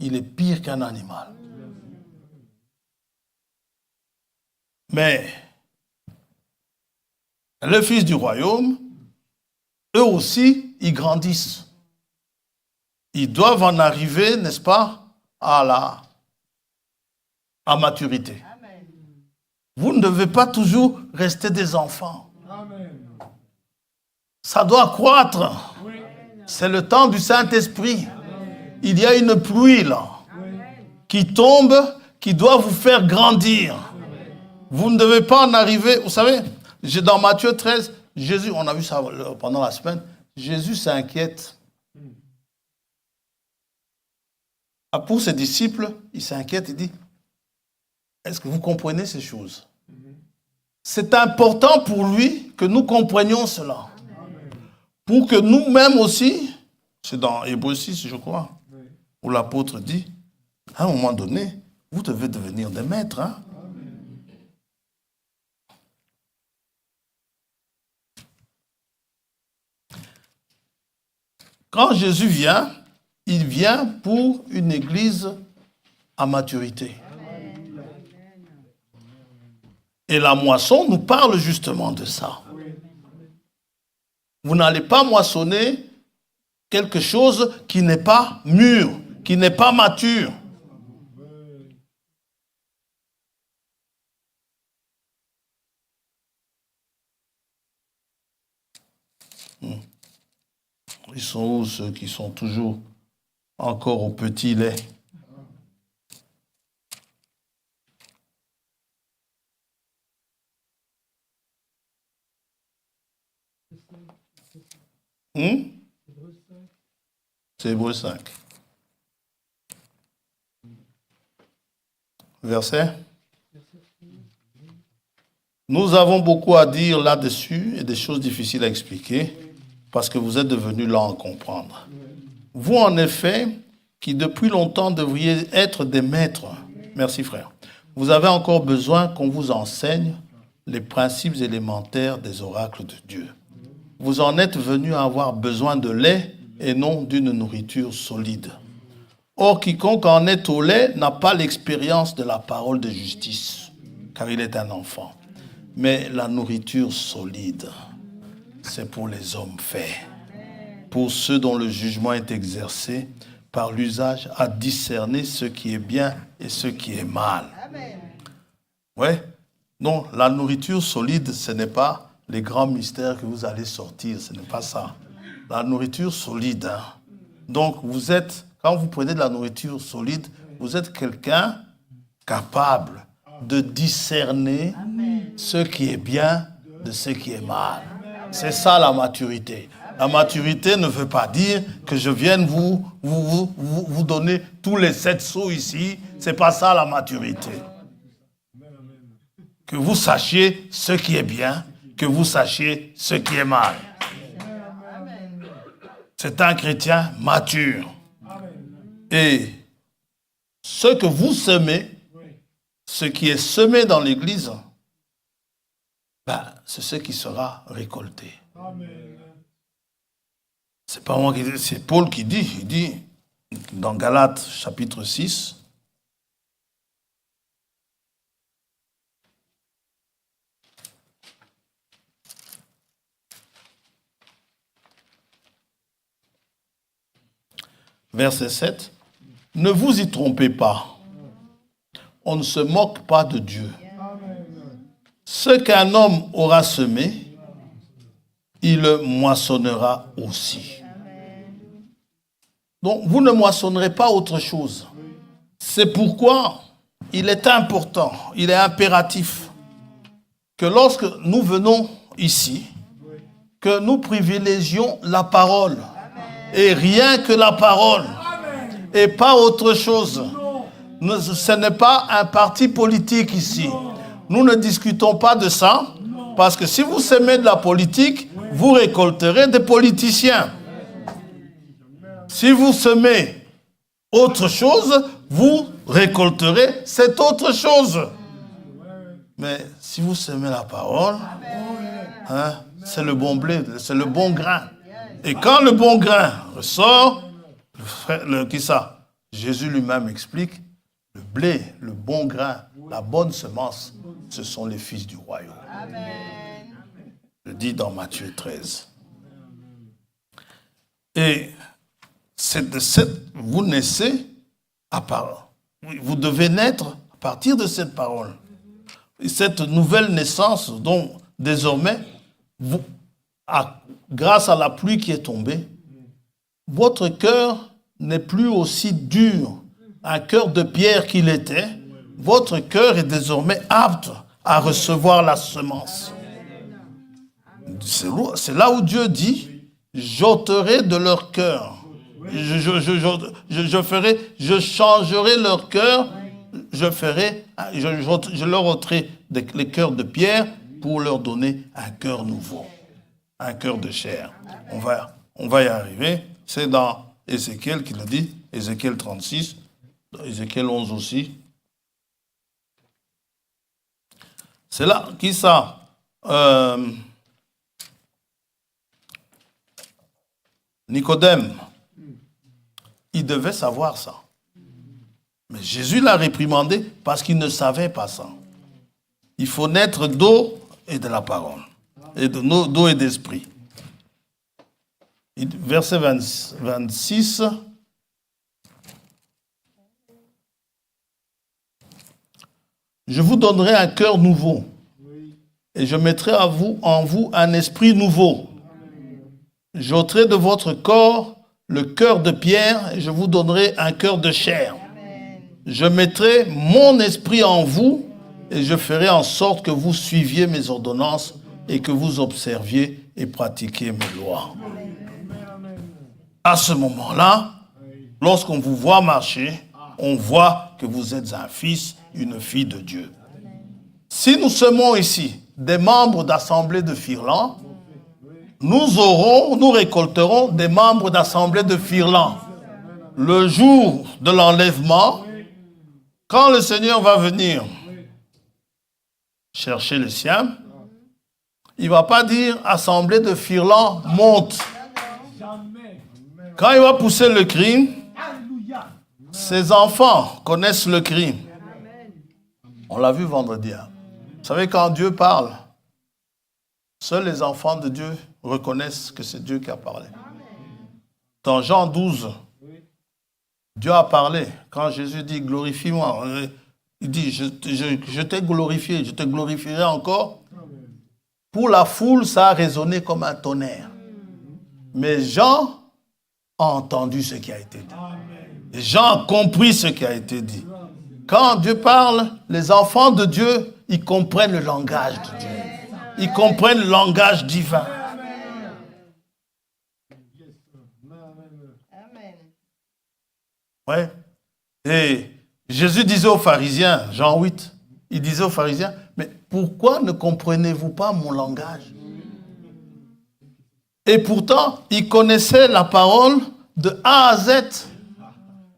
il est pire qu'un animal. Mais les fils du royaume, eux aussi, ils grandissent. Ils doivent en arriver, n'est-ce pas, à maturité. Amen. Vous ne devez pas toujours rester des enfants. Amen. Ça doit croître. Oui. C'est le temps du Saint-Esprit. Amen. Il y a une pluie là, qui tombe, qui doit vous faire grandir. Amen. Vous ne devez pas en arriver, vous savez, dans Matthieu 13, Jésus, on a vu ça pendant la semaine, Jésus s'inquiète Pour ses disciples, il s'inquiète, il dit, est-ce que vous comprenez ces choses? C'est important pour lui que nous comprenions cela. Pour que nous-mêmes aussi, c'est dans Hébreux 6, je crois, où l'apôtre dit, à un moment donné, vous devez devenir des maîtres. Hein? Quand Jésus vient, il vient pour une église à maturité. Et la moisson nous parle justement de ça. Vous n'allez pas moissonner quelque chose qui n'est pas mûr, qui n'est pas mature. Ils sont où ceux qui sont toujours encore au petit lait? C'est Hébreux 5. Verset. Nous avons beaucoup à dire là-dessus et des choses difficiles à expliquer parce que vous êtes devenus lents à comprendre. Vous, en effet, qui depuis longtemps devriez être des maîtres, merci frère, vous avez encore besoin qu'on vous enseigne les principes élémentaires des oracles de Dieu. Vous en êtes venus à avoir besoin de lait et non d'une nourriture solide. Or, quiconque en est au lait n'a pas l'expérience de la parole de justice, car il est un enfant. Mais la nourriture solide, c'est pour les hommes faits, pour ceux dont le jugement est exercé par l'usage à discerner ce qui est bien et ce qui est mal. Oui, non, la nourriture solide, ce n'est pas les grands mystères que vous allez sortir, ce n'est pas ça. La nourriture solide. Hein. Donc, vous êtes, quand vous prenez de la nourriture solide, vous êtes quelqu'un capable de discerner ce qui est bien de ce qui est mal. C'est ça la maturité. La maturité ne veut pas dire que je vienne vous donner tous les 7 sceaux ici. C'est pas ça la maturité. Que vous sachiez ce qui est bien, que vous sachiez ce qui est mal. C'est un chrétien mature. Et ce que vous semez, ce qui est semé dans l'église, c'est ce qui sera récolté. C'est pas moi qui dis, c'est Paul qui dit. Il dit dans Galates chapitre 6, verset 7, « Ne vous y trompez pas, on ne se moque pas de Dieu. Ce qu'un homme aura semé, il le moissonnera aussi. » Donc, vous ne moissonnerez pas autre chose. C'est pourquoi il est important, il est impératif que lorsque nous venons ici, que nous privilégions la parole. Et rien que la parole. Et pas autre chose. Ce n'est pas un parti politique ici. Nous ne discutons pas de ça. Parce que si vous semez de la politique, vous récolterez des politiciens. Si vous semez autre chose, vous récolterez cette autre chose. Mais si vous semez la parole, hein, c'est le bon blé, c'est le bon grain. Et quand le bon grain ressort, qui ça? Jésus lui-même explique, le blé, le bon grain, la bonne semence, ce sont les fils du royaume. Amen. Je dis dans Matthieu 13. Et vous naissez à part. Vous devez naître à partir de cette parole. Et cette nouvelle naissance dont désormais, grâce à la pluie qui est tombée, votre cœur n'est plus aussi dur, un cœur de pierre qu'il était. Votre cœur est désormais apte à recevoir la semence. C'est là où Dieu dit, j'ôterai de leur cœur je changerai leur cœur, je leur ôterai les cœurs de pierre pour leur donner un cœur nouveau, un cœur de chair. On va y arriver. C'est dans Ézéchiel qui le dit, Ézéchiel 36, Ézéchiel 11 aussi. C'est là, qui ça? Nicodème, il devait savoir ça. Mais Jésus l'a réprimandé parce qu'il ne savait pas ça. Il faut naître d'eau et de la parole, et d'eau et d'esprit. Verset 26. Je vous donnerai un cœur nouveau et je mettrai en vous un esprit nouveau. J'ôterai de votre corps le cœur de pierre et je vous donnerai un cœur de chair. Je mettrai mon esprit en vous et je ferai en sorte que vous suiviez mes ordonnances et que vous observiez et pratiquiez mes lois. À ce moment-là, lorsqu'on vous voit marcher, on voit que vous êtes un fils, une fille de Dieu. Si nous semons ici des membres d'Assemblée de Firlan, nous récolterons des membres d'Assemblée de Firlan. Le jour de l'enlèvement, quand le Seigneur va venir chercher les siens, il ne va pas dire Assemblée de Firlan monte. Quand il va pousser le cri, ses enfants connaissent le cri. On l'a vu vendredi. Vous savez, quand Dieu parle, seuls les enfants de Dieu reconnaissent que c'est Dieu qui a parlé. Dans Jean 12, Dieu a parlé. Quand Jésus dit « glorifie-moi », il dit « je t'ai glorifié, je te glorifierai encore ». Pour la foule, ça a résonné comme un tonnerre. Mais Jean a entendu ce qui a été dit. Et Jean a compris ce qui a été dit. Quand Dieu parle, les enfants de Dieu, ils comprennent le langage de Dieu. Ils comprennent le langage divin. Ouais. Et Jésus disait aux pharisiens, Jean 8, il disait aux pharisiens, mais pourquoi ne comprenez-vous pas mon langage? Et pourtant, ils connaissaient la parole de A à Z.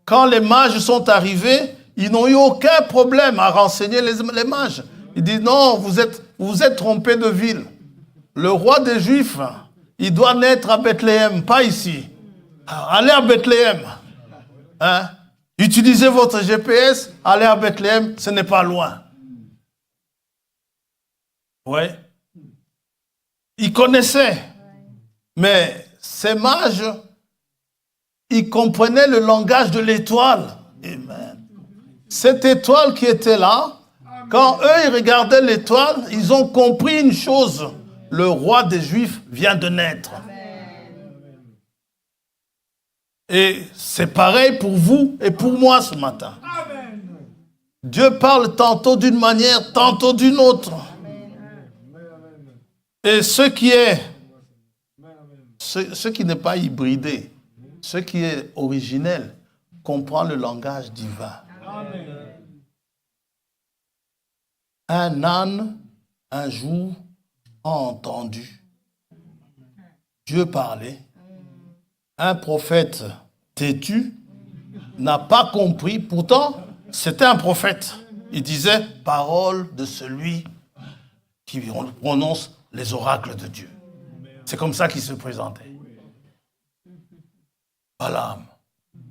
Quand les mages sont arrivés, ils n'ont eu aucun problème à renseigner les mages. Ils disent, non, vous êtes trompés de ville. Le roi des Juifs, il doit naître à Bethléem, pas ici. Alors, allez à Bethléem. Hein? Utilisez votre GPS, allez à Bethléem, ce n'est pas loin. Oui. Ils connaissaient. Mais ces mages, ils comprenaient le langage de l'étoile. Amen. Cette étoile qui était là, quand eux, ils regardaient l'étoile, ils ont compris une chose. Le roi des Juifs vient de naître. Et c'est pareil pour vous et pour moi ce matin. Dieu parle tantôt d'une manière, tantôt d'une autre. Et ce qui n'est pas hybridé, ce qui est originel, comprend le langage divin. Un âne, un jour, a entendu Dieu parler. Un prophète têtu n'a pas compris. Pourtant, c'était un prophète. Il disait « parole de celui qui prononce les oracles de Dieu ». C'est comme ça qu'il se présentait. Balaam.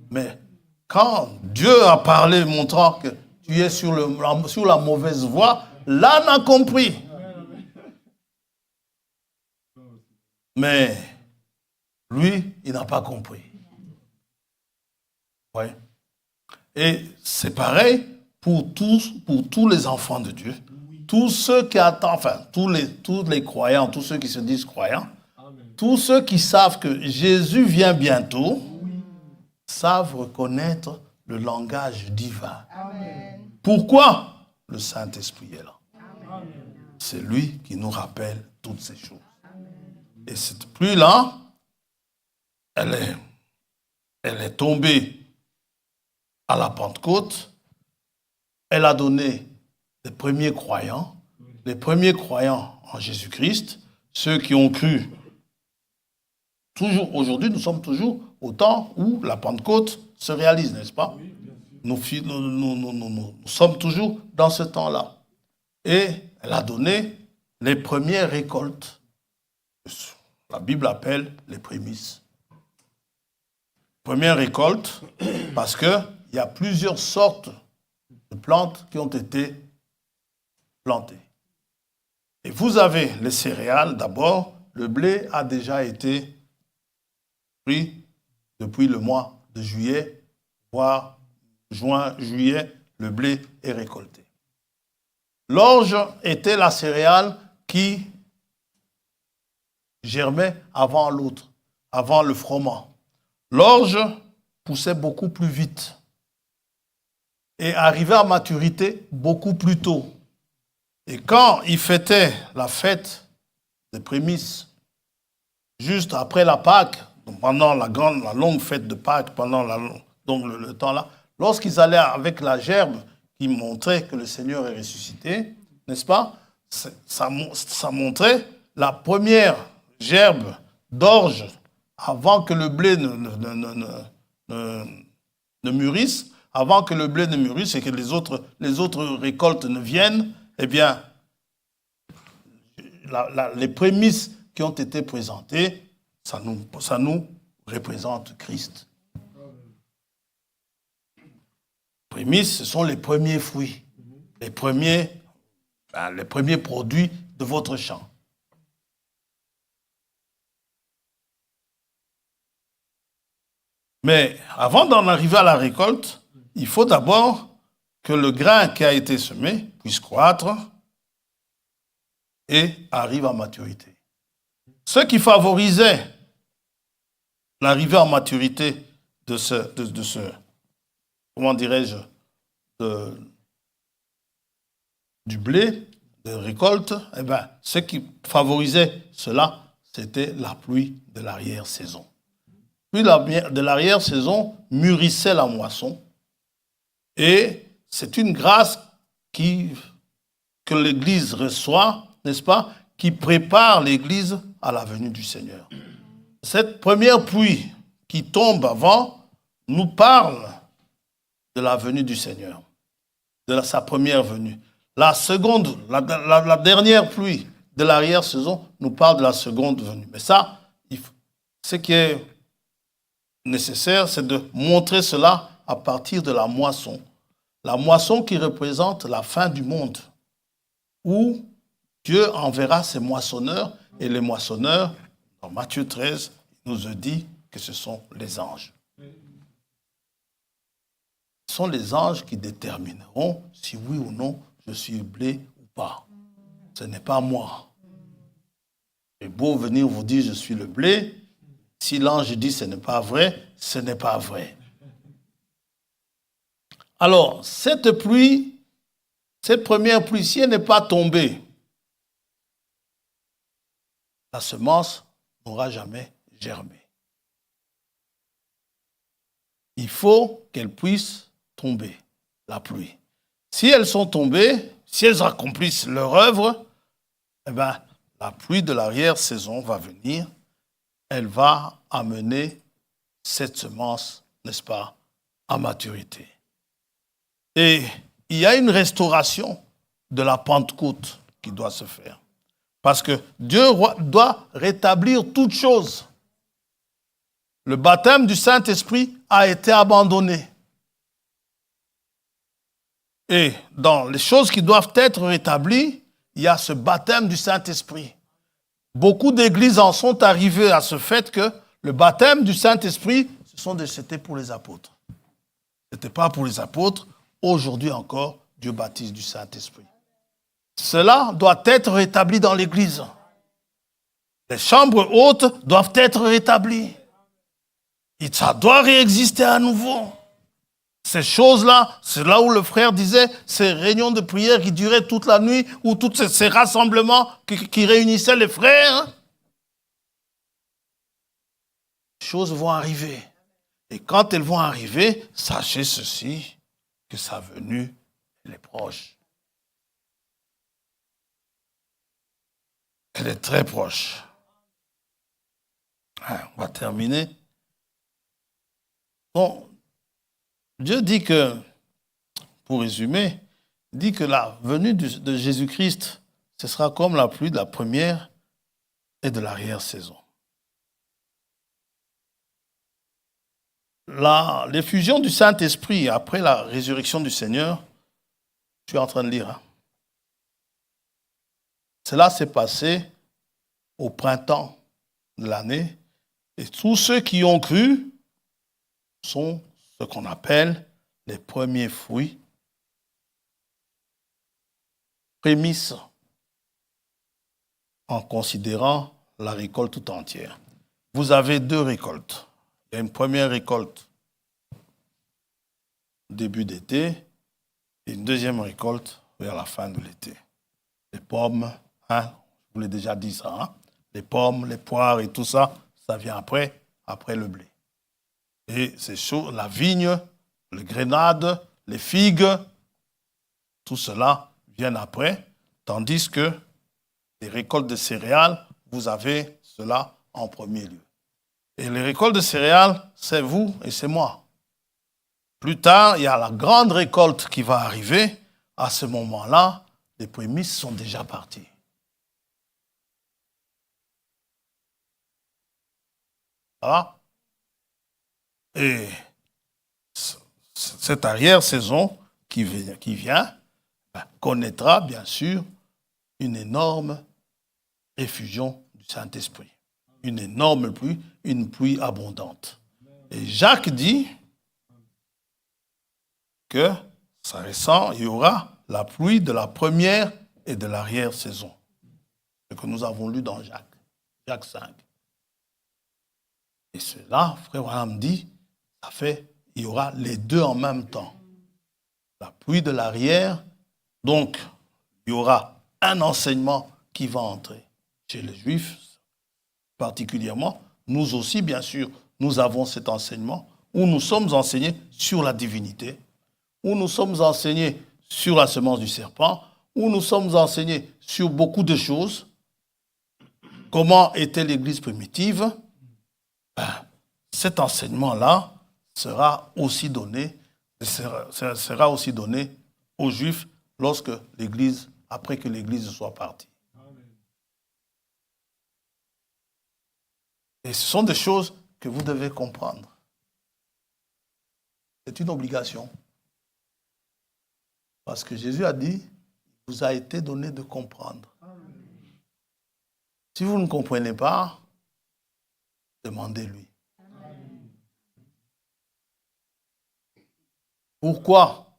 Mais quand Dieu a parlé, montrant que tu es sur la mauvaise voie, l'âne a compris. Mais lui, il n'a pas compris. Oui. Et c'est pareil pour tous les enfants de Dieu. Tous ceux qui attendent, enfin, tous les croyants, tous ceux qui se disent croyants, tous ceux qui savent que Jésus vient bientôt, savent reconnaître le langage divin. Amen. Pourquoi? Le Saint-Esprit est là. Amen. C'est lui qui nous rappelle toutes ces choses. Amen. Et cette pluie-là, elle elle est tombée à la Pentecôte. Elle a donné les premiers croyants en Jésus-Christ, ceux qui ont cru. Toujours, aujourd'hui, nous sommes toujours au temps où la Pentecôte se réalise, n'est-ce pas? Nous sommes toujours dans ce temps-là. Et elle a donné les premières récoltes. La Bible appelle les prémices. Première récolte, parce qu'il y a plusieurs sortes de plantes qui ont été plantées. Et vous avez les céréales d'abord. Le blé a déjà été pris depuis le mois de juillet, voire juin, juillet, le blé est récolté. L'orge était la céréale qui germait avant l'autre, avant le froment. L'orge poussait beaucoup plus vite et arrivait à maturité beaucoup plus tôt. Et quand il fêtait la fête des prémices, juste après la Pâque, pendant la longue fête de Pâques, pendant le temps là, lorsqu'ils allaient avec la gerbe qui montrait que le Seigneur est ressuscité, n'est-ce pas? Ça montrait la première gerbe d'orge avant que le blé ne mûrisse, avant que le blé ne mûrisse et que les autres récoltes ne viennent, eh bien, les prémices qui ont été présentées, ça nous représente Christ. Les prémices, ce sont les premiers fruits, les premiers produits de votre champ. Mais avant d'en arriver à la récolte, il faut d'abord que le grain qui a été semé puisse croître et arrive à maturité. Ce qui favorisait l'arrivée en maturité de ce comment dirais-je, du blé, de récolte, eh bien, ce qui favorisait cela, c'était la pluie de l'arrière-saison. La pluie de l'arrière-saison mûrissait la moisson et c'est une grâce que l'Église reçoit, n'est-ce pas, qui prépare l'Église à la venue du Seigneur. Cette première pluie qui tombe avant nous parle de la venue du Seigneur, de sa première venue. La seconde, la dernière pluie de l'arrière-saison nous parle de la seconde venue. Mais ça, ce qui est nécessaire, c'est de montrer cela à partir de la moisson. La moisson qui représente la fin du monde, où Dieu enverra ses moissonneurs, et les moissonneurs, dans Matthieu 13, il nous a dit que ce sont les anges. Ce sont les anges qui détermineront si oui ou non je suis le blé ou pas. Ce n'est pas moi. C'est beau venir vous dire je suis le blé. Si l'ange dit ce n'est pas vrai, ce n'est pas vrai. Alors, cette pluie, cette première pluie, si elle n'est pas tombée, la semence n'aura jamais germé. Il faut qu'elle puisse tomber, la pluie. Si elles sont tombées, si elles accomplissent leur œuvre, eh bien, la pluie de l'arrière-saison va venir. Elle va amener cette semence, n'est-ce pas, à maturité. Et il y a une restauration de la Pentecôte qui doit se faire. Parce que Dieu doit rétablir toutes choses. Le baptême du Saint-Esprit a été abandonné. Et dans les choses qui doivent être rétablies, il y a ce baptême du Saint-Esprit. Beaucoup d'églises en sont arrivées à ce fait que le baptême du Saint-Esprit, c'était pour les apôtres. Ce n'était pas pour les apôtres. Aujourd'hui encore, Dieu baptise du Saint-Esprit. Cela doit être rétabli dans l'église. Les chambres hautes doivent être rétablies. Et ça doit réexister à nouveau. Ces choses-là, c'est là où le frère disait, ces réunions de prière qui duraient toute la nuit, ou tous ces rassemblements qui réunissaient les frères. Les choses vont arriver. Et quand elles vont arriver, sachez ceci, que sa venue, elle est proche. Elle est très proche. On va terminer. Bon, Dieu dit que, pour résumer, dit que la venue de Jésus-Christ, ce sera comme la pluie de la première et de l'arrière-saison. L'effusion du Saint-Esprit après la résurrection du Seigneur, je suis en train de lire. Cela s'est passé au printemps de l'année et tous ceux qui ont cru sont ce qu'on appelle les premiers fruits, prémices, en considérant la récolte tout entière. Vous avez deux récoltes. Il y a une première récolte début d'été et une deuxième récolte vers la fin de l'été. Les pommes, je vous l'ai déjà dit ça, les pommes, les poires et tout ça, ça vient après le blé. Et c'est chaud, la vigne, les grenades, les figues, tout cela vient après, tandis que les récoltes de céréales, vous avez cela en premier lieu. Et les récoltes de céréales, c'est vous et c'est moi. Plus tard, il y a la grande récolte qui va arriver. À ce moment-là, les prémices sont déjà parties. Voilà. Et cette arrière-saison qui vient connaîtra bien sûr une énorme effusion du Saint-Esprit. Une énorme pluie, une pluie abondante. Et Jacques dit que ça ressent, il y aura la pluie de la première et de l'arrière-saison. Ce que nous avons lu dans Jacques 5. Et cela, frère Branham dit, il y aura les deux en même temps. La pluie de l'arrière, donc il y aura un enseignement qui va entrer chez les Juifs, particulièrement. Nous aussi, bien sûr, nous avons cet enseignement où nous sommes enseignés sur la divinité, où nous sommes enseignés sur la semence du serpent, où nous sommes enseignés sur beaucoup de choses. Comment était l'Église primitive? Cet enseignement-là sera aussi donné aux Juifs après que l'Église soit partie. Et ce sont des choses que vous devez comprendre. C'est une obligation. Parce que Jésus a dit, il vous a été donné de comprendre. Si vous ne comprenez pas, demandez-lui. Pourquoi?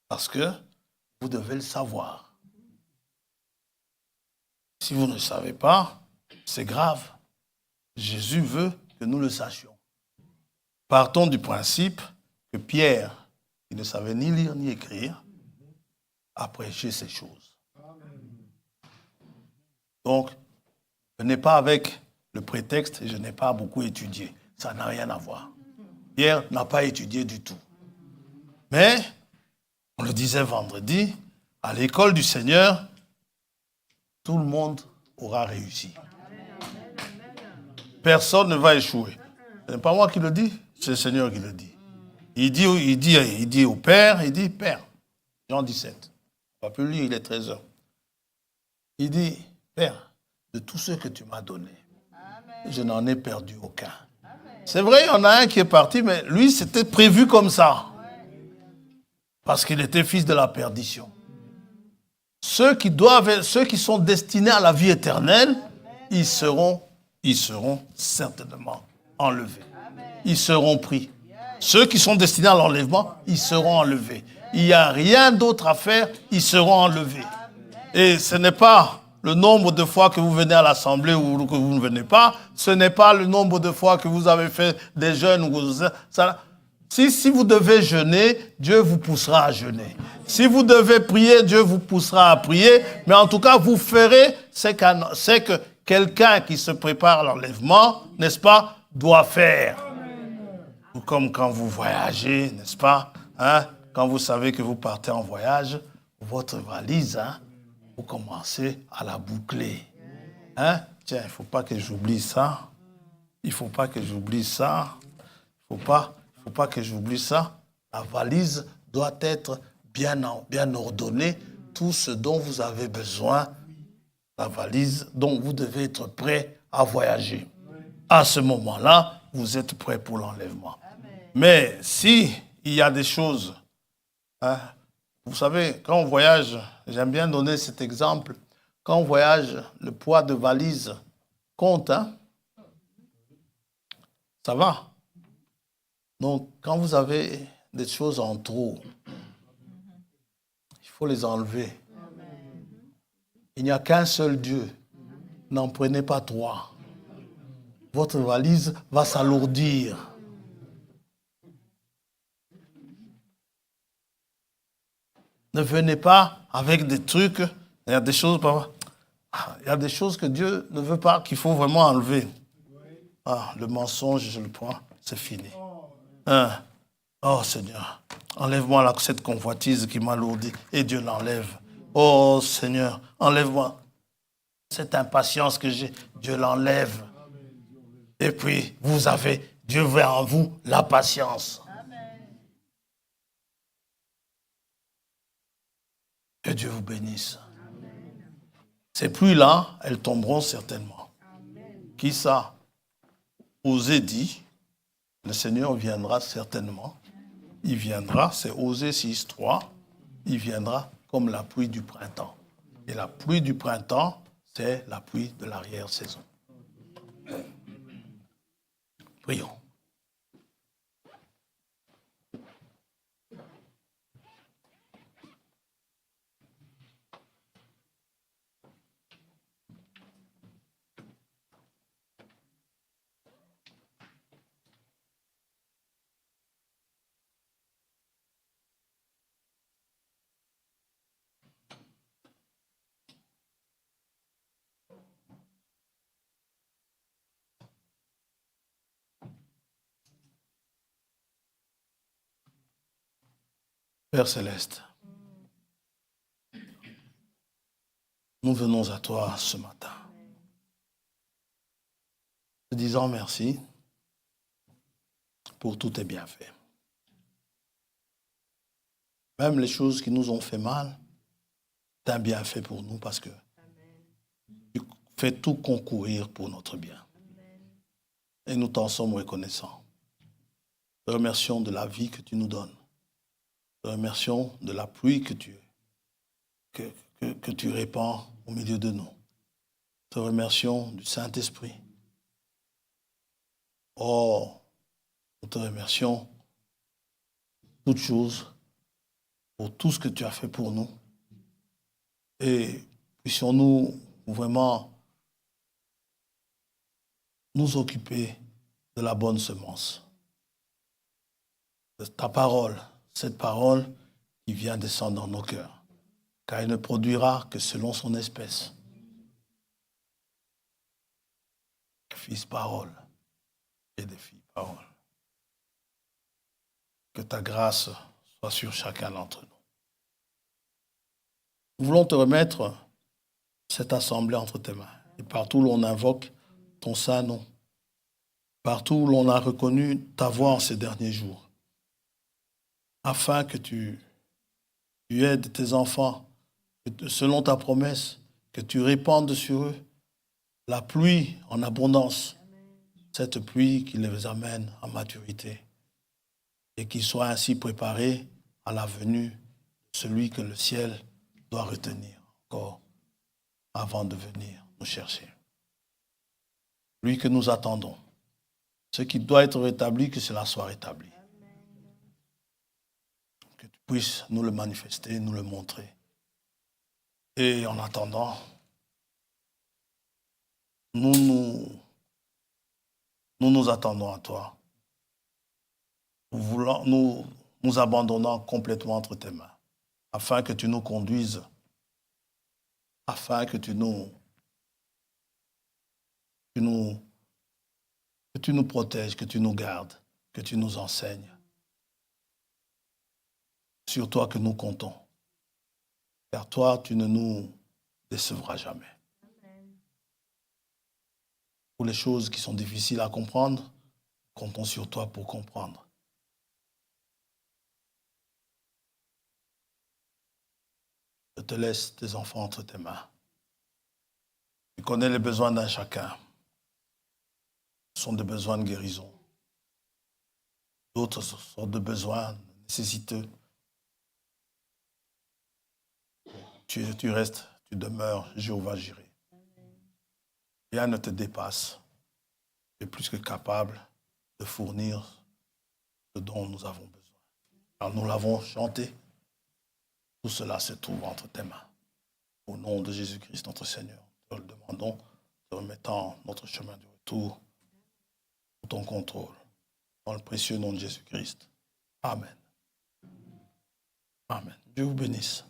Parce que vous devez le savoir. Si vous ne le savez pas, c'est grave. Jésus veut que nous le sachions. Partons du principe que Pierre, qui ne savait ni lire ni écrire, a prêché ces choses. Donc, je n'ai pas avec le prétexte, je n'ai pas beaucoup étudié. Ça n'a rien à voir. Pierre n'a pas étudié du tout. Mais, on le disait vendredi, à l'école du Seigneur, tout le monde aura réussi. Personne ne va échouer. Ce n'est pas moi qui le dis, c'est le Seigneur qui le dit. Il dit au Père, il dit, Père, Jean 17, on ne va plus lire, il est 13h. Il dit, Père, de tous ceux que tu m'as donnés, je n'en ai perdu aucun. C'est vrai, il y en a un qui est parti, mais lui, c'était prévu comme ça. Parce qu'il était fils de la perdition. Ceux qui sont destinés à la vie éternelle, ils seront certainement enlevés. Ils seront pris. Ceux qui sont destinés à l'enlèvement, ils seront enlevés. Il n'y a rien d'autre à faire, ils seront enlevés. Et ce n'est pas le nombre de fois que vous venez à l'assemblée ou que vous ne venez pas, ce n'est pas le nombre de fois que vous avez fait des jeûnes. Si vous devez jeûner, Dieu vous poussera à jeûner. Si vous devez prier, Dieu vous poussera à prier. Mais en tout cas, vous ferez ce que quelqu'un qui se prépare à l'enlèvement, n'est-ce pas, doit faire. Comme quand vous voyagez, n'est-ce pas? Hein? Quand vous savez que vous partez en voyage, votre valise, hein, vous commencez à la boucler. Hein? Tiens, il ne faut pas que j'oublie ça. Il ne faut pas que j'oublie ça. Il ne faut pas que j'oublie ça. La valise doit être bien ordonnée. Tout ce dont vous avez besoin, la valise dont vous devez être prêt à voyager. À ce moment-là, vous êtes prêt pour l'enlèvement. Mais si il y a des choses, hein, vous savez, quand on voyage, j'aime bien donner cet exemple, quand on voyage, le poids de valise compte, hein? Ça va? Donc, quand vous avez des choses en trop, il faut les enlever. Il n'y a qu'un seul Dieu. N'en prenez pas trois. Votre valise va s'alourdir. Ne venez pas avec des trucs. Il y a des choses que Dieu ne veut pas, qu'il faut vraiment enlever. Ah, le mensonge, je le prends, c'est fini. Hein? Oh Seigneur, enlève-moi cette convoitise qui m'alourdit. Et Dieu l'enlève. Oh Seigneur, enlève-moi cette impatience que j'ai. Dieu l'enlève. Et puis, Dieu veut en vous la patience. Que Dieu vous bénisse. Ces pluies-là, elles tomberont certainement. Qui ça? Osée dit, le Seigneur viendra certainement. Il viendra, c'est Osée 6.3, il viendra comme la pluie du printemps. Et la pluie du printemps, c'est la pluie de l'arrière-saison. Prions. Père Céleste, nous venons à toi ce matin. Te disant merci pour tous tes bienfaits. Même les choses qui nous ont fait mal, c'est un bienfait pour nous parce que tu fais tout concourir pour notre bien. Et nous t'en sommes reconnaissants. Te remercions de la vie que tu nous donnes. Te remercions de la pluie que tu répands au milieu de nous. Te remercions du Saint-Esprit. Oh, nous te remercions toutes choses pour tout ce que tu as fait pour nous. Et puissions-nous vraiment nous occuper de la bonne semence. De ta parole, cette parole qui vient descendre dans nos cœurs. Car elle ne produira que selon son espèce. Fils parole et des filles parole. Que ta grâce soit sur chacun d'entre nous. Nous voulons te remettre cette assemblée entre tes mains. Et partout où l'on invoque ton saint nom, partout où l'on a reconnu ta voix en ces derniers jours, afin que tu aides tes enfants, selon ta promesse, que tu répandes sur eux la pluie en abondance, cette pluie qui les amène à maturité et qu'ils soient ainsi préparés à la venue de celui que le ciel doit retenir encore avant de venir nous chercher. Lui que nous attendons. Ce qui doit être rétabli, que cela soit rétabli. Que tu puisses nous le manifester, nous le montrer. Et en attendant, nous attendons à toi. Nous abandonnons complètement entre tes mains, afin que tu nous conduises, afin que tu nous protèges, que tu nous gardes, que tu nous enseignes. Sur toi que nous comptons. Car toi, tu ne nous décevras jamais. Pour les choses qui sont difficiles à comprendre, comptons sur toi pour comprendre. Je te laisse tes enfants entre tes mains. Tu connais les besoins d'un chacun. Ce sont des besoins de guérison. D'autres sont des besoins nécessiteux. Tu restes, tu demeures Jéhovah Jireh. Rien ne te dépasse. Tu es plus que capable de fournir ce dont nous avons besoin. Alors nous l'avons chanté. Tout cela se trouve entre tes mains. Au nom de Jésus-Christ, notre Seigneur, nous le demandons, te remettant notre chemin du retour sous ton contrôle. Dans le précieux nom de Jésus-Christ. Amen. Amen. Dieu vous bénisse.